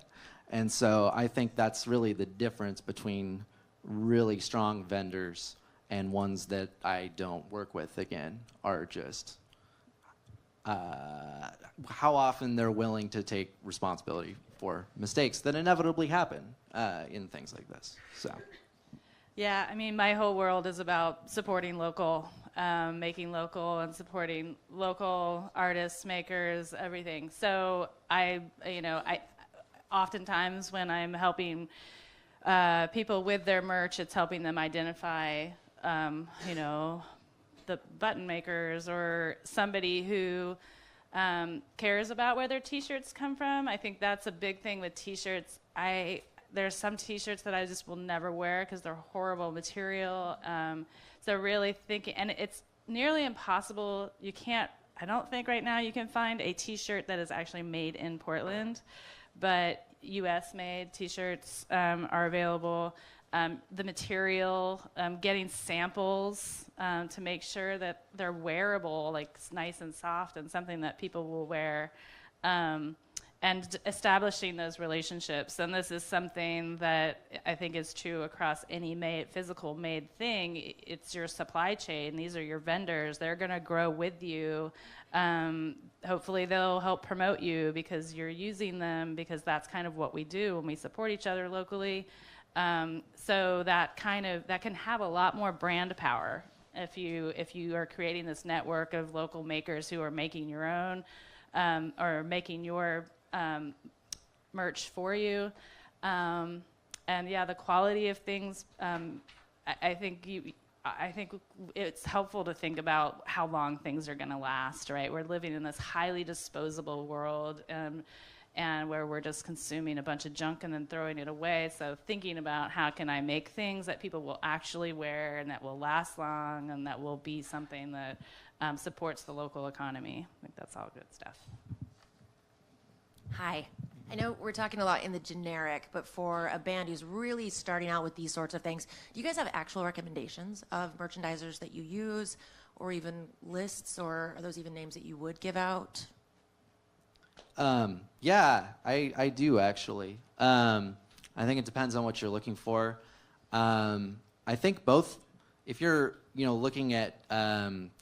And so I think that's really the difference between really strong vendors and ones that I don't work with, again, are just how often they're willing to take responsibility for mistakes that inevitably happen in things like this. So, yeah, I mean, my whole world is about supporting local, making local, and supporting local artists, makers, everything. So I oftentimes when I'm helping people with their merch, it's helping them identify, the button makers or somebody who cares about where their T-shirts come from. I think that's a big thing with T-shirts. There's some T-shirts that I just will never wear because they're horrible material. So really thinking, and it's nearly impossible. I don't think right now you can find a T-shirt that is actually made in Portland, but U.S.-made T-shirts are available. The material, getting samples to make sure that they're wearable, like nice and soft, and something that people will wear, and establishing those relationships. And this is something that I think is true across any physical made thing. It's your supply chain. These are your vendors. They're going to grow with you. Hopefully they'll help promote you because you're using them, because that's kind of what we do when we support each other locally. So that can have a lot more brand power if you are creating this network of local makers who are making your own or making your merch for you. And yeah, the quality of things. I think it's helpful to think about how long things are going to last. Right, we're living in this highly disposable world. And where we're just consuming a bunch of junk and then throwing it away. So thinking about how can I make things that people will actually wear and that will last long and that will be something that supports the local economy. I think that's all good stuff. Hi. I know we're talking a lot in the generic, but for a band who's really starting out with these sorts of things, do you guys have actual recommendations of merchandisers that you use, or even lists, or are those even names that you would give out? Yeah, I do actually. I think it depends on what you're looking for. I think both, if you're looking at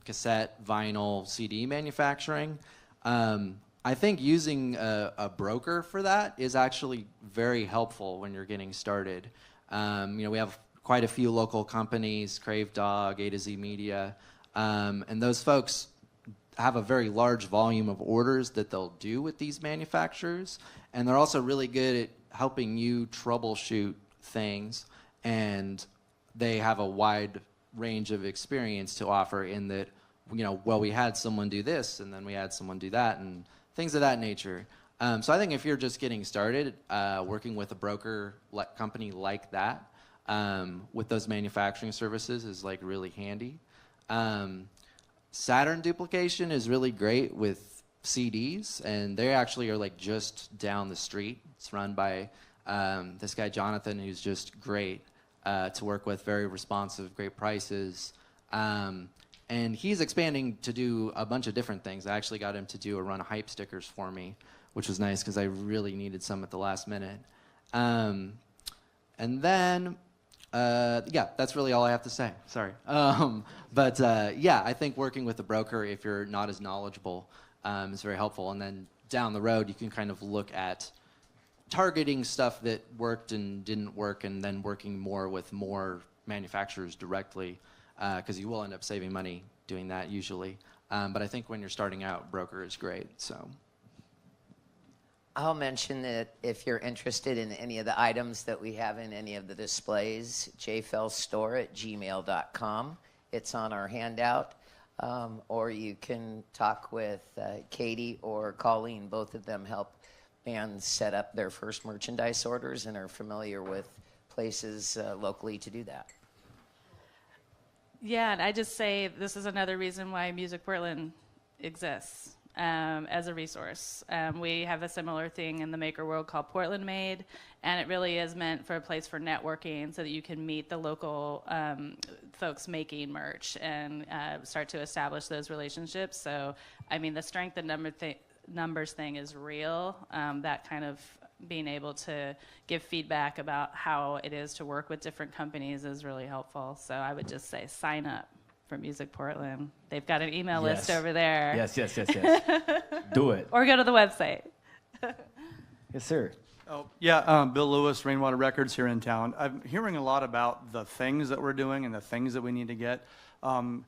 cassette, vinyl, CD manufacturing, I think using a broker for that is actually very helpful when you're getting started. We have quite a few local companies, Crave Dog, A to Z Media, and those folks have a very large volume of orders that they'll do with these manufacturers, and they're also really good at helping you troubleshoot things, and they have a wide range of experience to offer in that, we had someone do this, and then we had someone do that, and things of that nature. So I think if you're just getting started, working with a broker company like that with those manufacturing services is like really handy. Saturn duplication is really great with CDs, and they actually are like just down the street. It's run by this guy Jonathan, who's just great to work with, very responsive, great prices. And he's expanding to do a bunch of different things. I actually got him to do a run of hype stickers for me, which was nice because I really needed some at the last minute. And then yeah, that's really all I have to say. Sorry. But yeah, I think working with a broker, if you're not as knowledgeable, is very helpful. And then down the road, you can kind of look at targeting stuff that worked and didn't work, and then working more with more manufacturers directly, because you will end up saving money doing that usually. But I think when you're starting out, broker is great. So I'll mention that if you're interested in any of the items that we have in any of the displays, jfellstore@gmail.com. It's on our handout. Or you can talk with Katie or Colleen. Both of them help bands set up their first merchandise orders and are familiar with places locally to do that. Yeah, and I just say this is another reason why Music Portland exists as a resource. We have a similar thing in the maker world called Portland Made, and it really is meant for a place for networking so that you can meet the local folks making merch and start to establish those relationships. So, I mean, the strength and numbers thing is real. That kind of being able to give feedback about how it is to work with different companies is really helpful. So I would just say sign up for Music Portland. They've got an email list over there. Yes. Do it. Or go to the website. Yes, sir. Oh, yeah, Bill Lewis, Rainwater Records here in town. I'm hearing a lot about the things that we're doing and the things that we need to get. I'm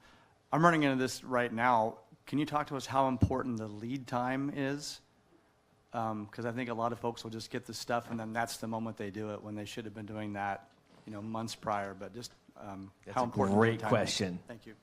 running into this right now. Can you talk to us how important the lead time is? Because I think a lot of folks will just get the stuff and then that's the moment they do it when they should have been doing that, months prior. But just That's how a important great lead time question. Is. Thank you.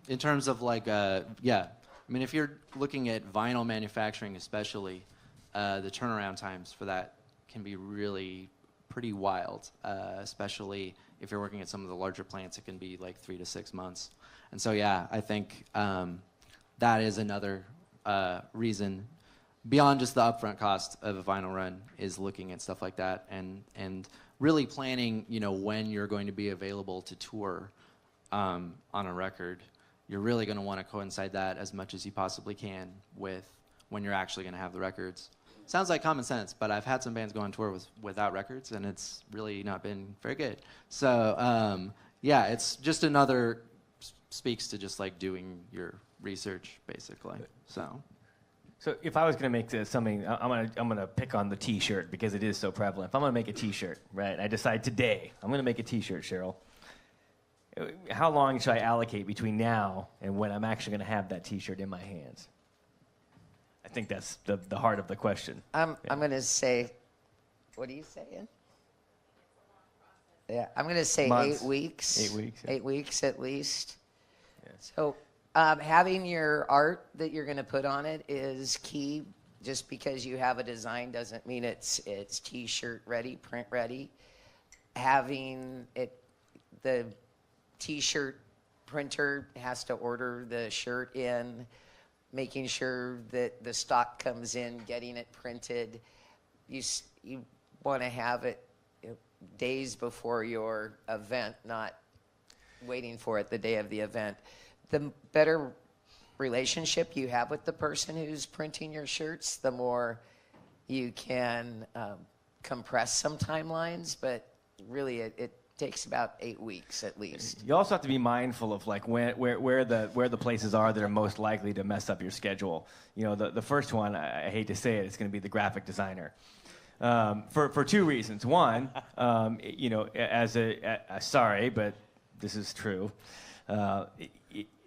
In terms of yeah. I mean, if you're looking at vinyl manufacturing especially, the turnaround times for that can be really pretty wild, especially if you're working at some of the larger plants. It can be like 3 to 6 months. And so, yeah, I think that is another reason beyond just the upfront cost of a vinyl run is looking at stuff like that and really planning, when you're going to be available to tour on a record. You're really going to want to coincide that as much as you possibly can with when you're actually going to have the records. Sounds like common sense, but I've had some bands go on tour without records, and it's really not been very good. So, yeah, it's just another speaks to just like doing your research, basically. So if I was going to make this something, I'm gonna pick on the T-shirt because it is so prevalent. If I'm going to make a T-shirt, right, I decide today I'm going to make a T-shirt, Cheryl. How long should I allocate between now and when I'm actually going to have that T-shirt in my hands? I think that's the heart of the question. I'm going to say, what are you saying? Yeah, I'm going to say Months. 8 weeks. 8 weeks. Yeah. 8 weeks at least. Yeah. So having your art that you're going to put on it is key. Just because you have a design doesn't mean it's T-shirt ready, print ready. Having the T-shirt printer has to order the shirt in, making sure that the stock comes in, getting it printed. You want to have it days before your event, not waiting for it the day of the event. The better relationship you have with the person who's printing your shirts, the more you can compress some timelines, but really it takes about 8 weeks at least. You also have to be mindful of like where the places are that are most likely to mess up your schedule. The first one, I hate to say it, it's going to be the graphic designer. For two reasons. One, sorry, but this is true.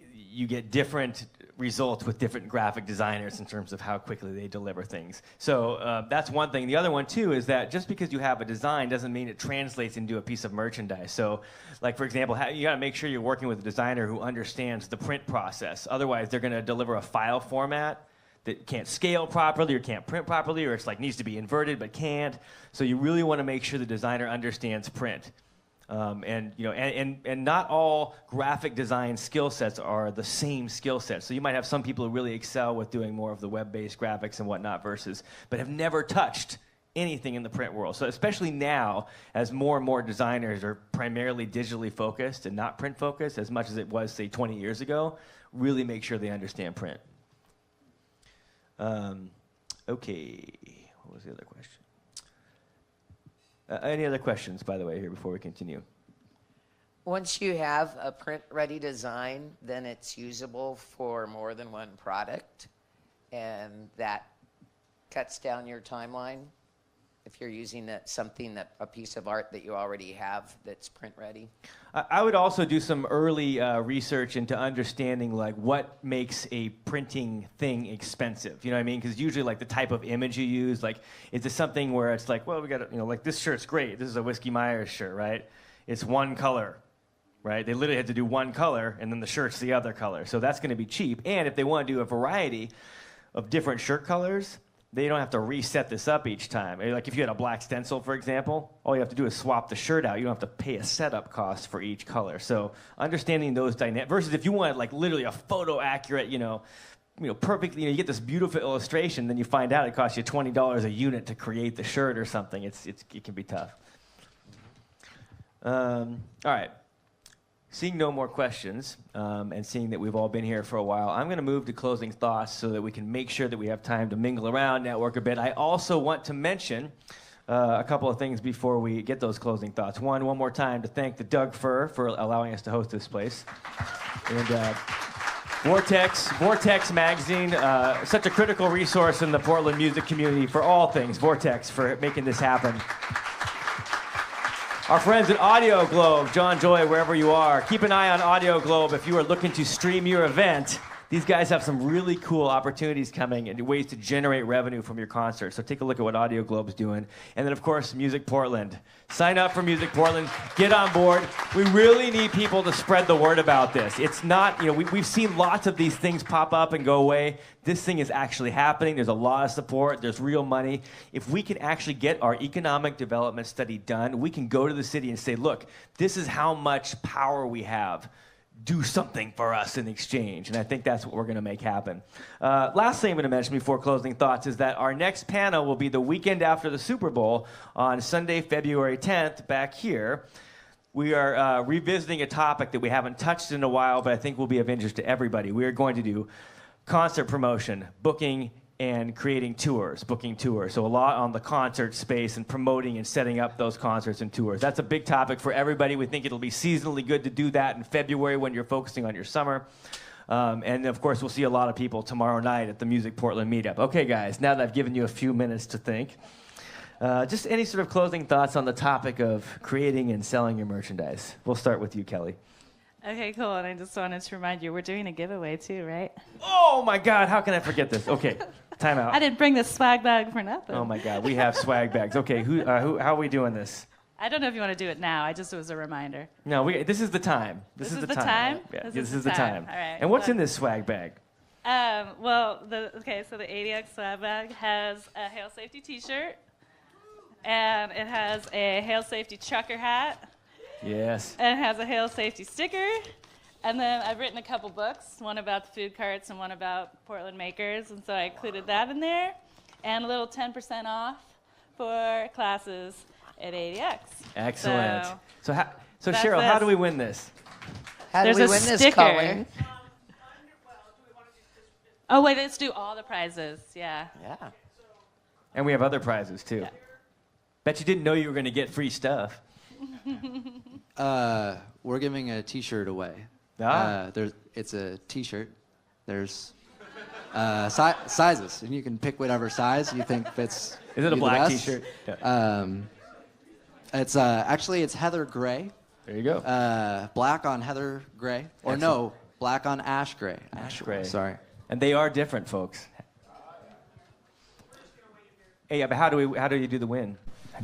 You get different results with different graphic designers in terms of how quickly they deliver things. So that's one thing. The other one, too, is that just because you have a design doesn't mean it translates into a piece of merchandise. So, like, for example, you got to make sure you're working with a designer who understands the print process. Otherwise, they're going to deliver a file format that can't scale properly or can't print properly, or it's like needs to be inverted but can't. So you really want to make sure the designer understands print. And not all graphic design skill sets are the same skill sets. So you might have some people who really excel with doing more of the web-based graphics and whatnot but have never touched anything in the print world. So especially now, as more and more designers are primarily digitally focused and not print focused, as much as it was, say, 20 years ago, really make sure they understand print. Okay, what was the other question? Any other questions, by the way, here before we continue? Once you have a print-ready design, then it's usable for more than one product, and that cuts down your timeline if you're using a piece of art that you already have that's print ready? I would also do some early research into understanding like what makes a printing thing expensive. You know what I mean? Because usually like the type of image you use, like is it something where it's like, well, we got to, like this shirt's great. This is a Whiskey Myers shirt, right? It's one color, right? They literally had to do one color, and then the shirt's the other color. So that's going to be cheap. And if they want to do a variety of different shirt colors, they don't have to reset this up each time. Like if you had a black stencil, for example, all you have to do is swap the shirt out. You don't have to pay a setup cost for each color. So understanding those dynamics versus if you wanted like literally a photo accurate, perfectly, you get this beautiful illustration, then you find out it costs you $20 a unit to create the shirt or something. It can be tough. All right. Seeing no more questions, and seeing that we've all been here for a while, I'm going to move to closing thoughts so that we can make sure that we have time to mingle around, network a bit. I also want to mention a couple of things before we get those closing thoughts. One more time to thank the Doug Fur for allowing us to host this place. And Vortex magazine, such a critical resource in the Portland music community for all things. Vortex for making this happen. Our friends at Audio Globe, John Joy, wherever you are, keep an eye on Audio Globe if you are looking to stream your event. These guys have some really cool opportunities coming and ways to generate revenue from your concert. So take a look at what Audio Globe's doing. And then, of course, Music Portland. Sign up for Music Portland. Get on board. We really need people to spread the word about this. It's not, we've seen lots of these things pop up and go away. This thing is actually happening. There's a lot of support. There's real money. If we can actually get our economic development study done, we can go to the city and say, look, this is how much power we have. Do something for us in exchange. And I think that's what we're going to make happen. Last thing I'm going to mention before closing thoughts is that our next panel will be the weekend after the Super Bowl on Sunday, February 10th, back here. We are revisiting a topic that we haven't touched in a while, but I think will be of interest to everybody. We are going to do concert promotion, booking, and creating tours, booking tours. So a lot on the concert space and promoting and setting up those concerts and tours. That's a big topic for everybody. We think it'll be seasonally good to do that in February when you're focusing on your summer. And of course, we'll see a lot of people tomorrow night at the Music Portland meetup. Okay, guys, now that I've given you a few minutes to think, just any sort of closing thoughts on the topic of creating and selling your merchandise. We'll start with you, Kelly. Okay, cool. And I just wanted to remind you, we're doing a giveaway too, right? Oh my God, how can I forget this? Okay, time out. I didn't bring this swag bag for nothing. Oh my God, we have swag bags. Okay, how are we doing this? I don't know if you want to do it now. It was a reminder. No, this is the time. This is the time? Yeah, this is the time. All right. And what's in this swag bag? So the ADX swag bag has a Hail Safety t-shirt, and it has a Hail Safety trucker hat. Yes. And it has a Hail Safety sticker. And then I've written a couple books, one about the food carts and one about Portland makers. And so I included that in there. And a little 10% off for classes at ADX. Excellent. So that's Cheryl, how do we win this? How do There's we a win this, sticker. Colin? Oh, wait, let's do all the prizes. Yeah. Yeah. And we have other prizes, too. Yeah. Bet you didn't know you were going to get free stuff. We're giving a T-shirt away. It's a T-shirt. There's sizes, and you can pick whatever size you think fits. Is it a you black the best. T-shirt? Yeah. It's heather gray. There you go. Black on heather gray, or Excellent. no, black on ash gray. Ash gray. Sorry. And they are different, folks. Hey, yeah, but how do you do the win?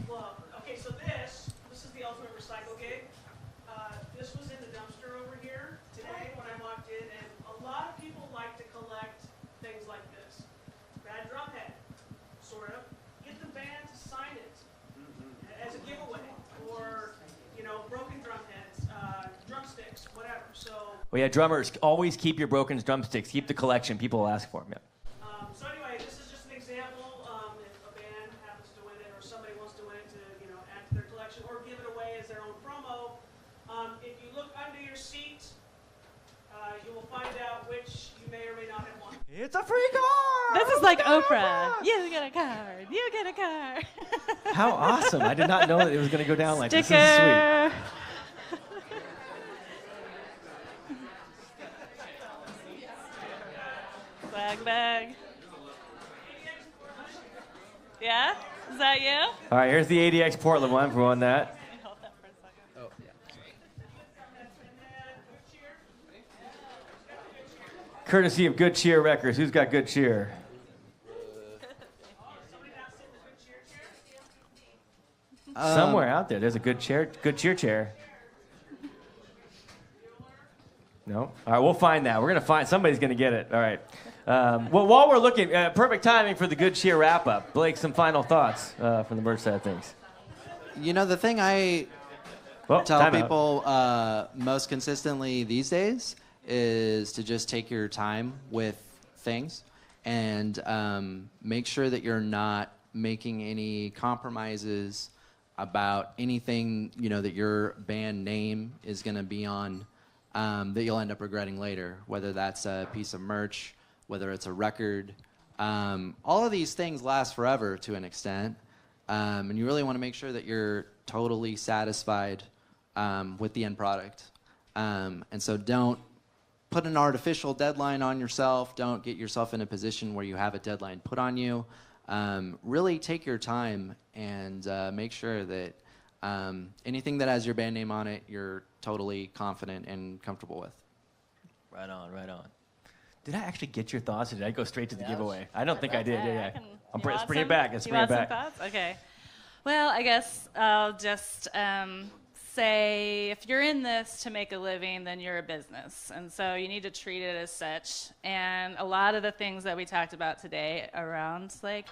Well, okay, so this is the ultimate recycle gig. This was in the dumpster over here today when I walked in, and a lot of people like to collect things like this. Bad drum head, sort of. Get the band to sign it as a giveaway, or broken drum heads, drumsticks, whatever. So. Well, yeah, drummers, always keep your broken drumsticks. Keep the collection. People will ask for them. Yeah. So anyway, this is just an example. If a band happens to win it, or somebody wants to win it to add to their collection, or give it away as their own promo. If you look under your seat, you will find out which you may or may not have won. It's a free car! This is like Oprah. You get a card. You get a card. How awesome. I did not know that it was going to go down like this. Sticker. This is sweet. Swag bag. Yeah? Is that you? All right, here's the ADX Portland one for on that. Hold that for a second. Courtesy of Good Cheer Records. Who's got Good Cheer? Somewhere out there, there's a good cheer chair. No? All right, we'll find that. We're going to find, somebody's going to get it. All right. Well, while we're looking, perfect timing for the Good Cheer wrap-up. Blake, some final thoughts from the merch side of things. You know, the thing I tell people most consistently these days is to just take your time with things and make sure that you're not making any compromises about anything, you know, that your band name is going to be on that you'll end up regretting later, whether that's a piece of merch, whether it's a record. All of these things last forever to an extent, and you really want to make sure that you're totally satisfied with the end product. And so don't put an artificial deadline on yourself. Don't get yourself in a position where you have a deadline put on you. Really take your time and make sure that anything that has your band name on it, you're totally confident and comfortable with. Right on, right on. Did I actually get your thoughts, or did I go straight to the giveaway? I don't think I did. Yeah. Let's bring it back. Let's bring it back. Some thoughts? Okay. Well, I guess I'll just say if you're in this to make a living, then you're a business. And so you need to treat it as such. And a lot of the things that we talked about today around, like,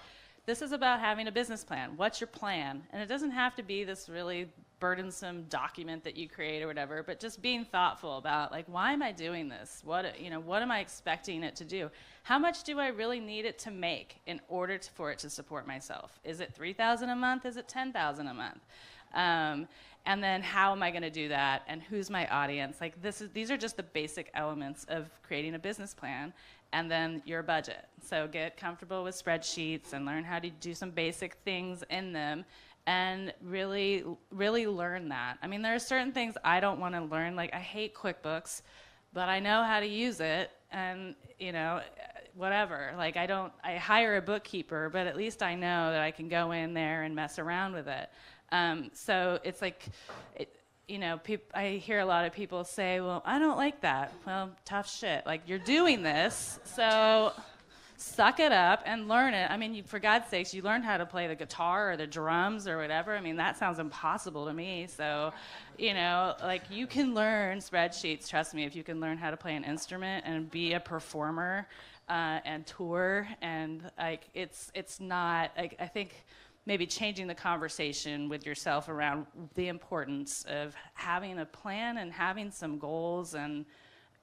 this is about having a business plan. What's your plan? And it doesn't have to be this really burdensome document that you create or whatever, but just being thoughtful about, like, why am I doing this? What am I expecting it to do? How much do I really need it to make in order for it to support myself? Is it $3,000 a month? Is it $10,000 a month? And then how am I going to do that? And who's my audience? Like, these are just the basic elements of creating a business plan. And then your budget. So get comfortable with spreadsheets and learn how to do some basic things in them and really, really learn that. I mean, there are certain things I don't want to learn. Like, I hate QuickBooks, but I know how to use it and, you know, whatever. Like, I hire a bookkeeper, but at least I know that I can go in there and mess around with it. So it's like, you know, I hear a lot of people say, well, I don't like that. Well, tough shit. Like, you're doing this, so suck it up and learn it. I mean, for God's sakes, you learned how to play the guitar or the drums or whatever. I mean, that sounds impossible to me. So, you know, like, you can learn spreadsheets, trust me, if you can learn how to play an instrument and be a performer and tour. And, like, it's not, like, I think maybe changing the conversation with yourself around the importance of having a plan and having some goals and,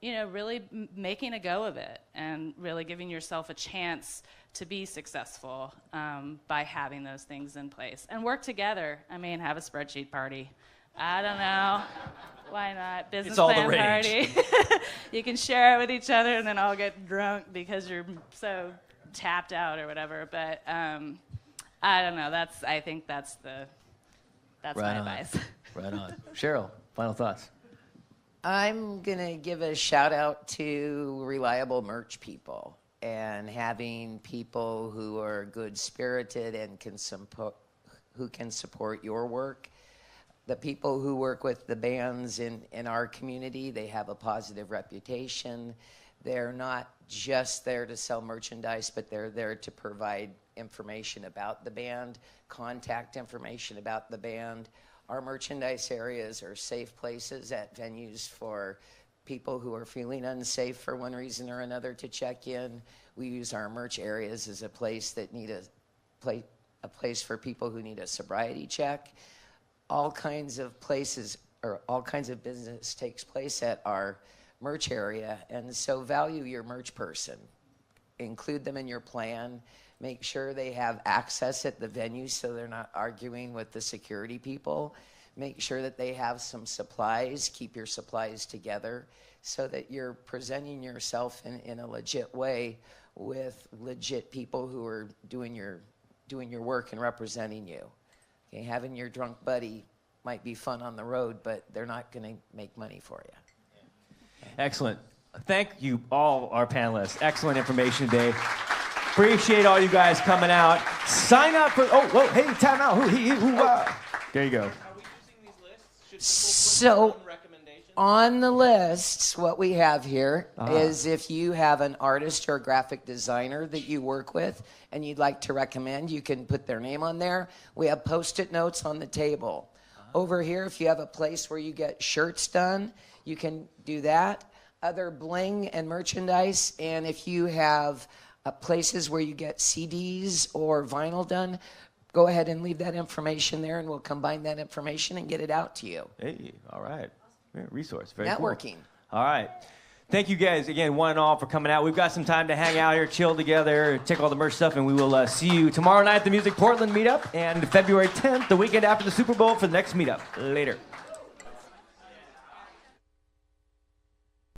you know, really making a go of it and really giving yourself a chance to be successful by having those things in place. And work together. I mean, have a spreadsheet party. I don't know. Why not? Business it's all plan the rage. party. You can share it with each other and then all get drunk because you're so tapped out or whatever. But I don't know. I think that's right my on. advice. Right on. Cheryl, final thoughts. I'm going to give a shout out to reliable merch people and having people who are good spirited and who can support your work. The people who work with the bands in our community, they have a positive reputation. They're not just there to sell merchandise, but they're there to provide information about the band, contact information about the band. Our merchandise areas are safe places at venues for people who are feeling unsafe for one reason or another to check in. We use our merch areas as a place that need a place for people who need a sobriety check. All kinds of places or all kinds of business takes place at our merch area, and so value your merch person. Include them in your plan. Make sure they have access at the venue so they're not arguing with the security people. Make sure that they have some supplies. Keep your supplies together so that you're presenting yourself in a legit way with legit people who are doing your work and representing you. Okay, having your drunk buddy might be fun on the road, but they're not going to make money for you. Excellent. Thank you all, our panelists. Excellent information today. Appreciate all you guys coming out. Sign up for. Oh, whoa, hey, time out. There you go. So, on the lists, what we have here is if you have an artist or a graphic designer that you work with and you'd like to recommend, you can put their name on there. We have Post-it notes on the table. Over here, if you have a place where you get shirts done, you can do that. Other bling and merchandise, and if you have places where you get CDs or vinyl done, go ahead and leave that information there, and we'll combine that information and get it out to you. Hey, all right. Resource. Very Networking. Cool. All right. Thank you guys again, one and all, for coming out. We've got some time to hang out here, chill together, check all the merch stuff, and we will see you tomorrow night at the Music Portland meetup and February 10th, the weekend after the Super Bowl, for the next meetup. Later.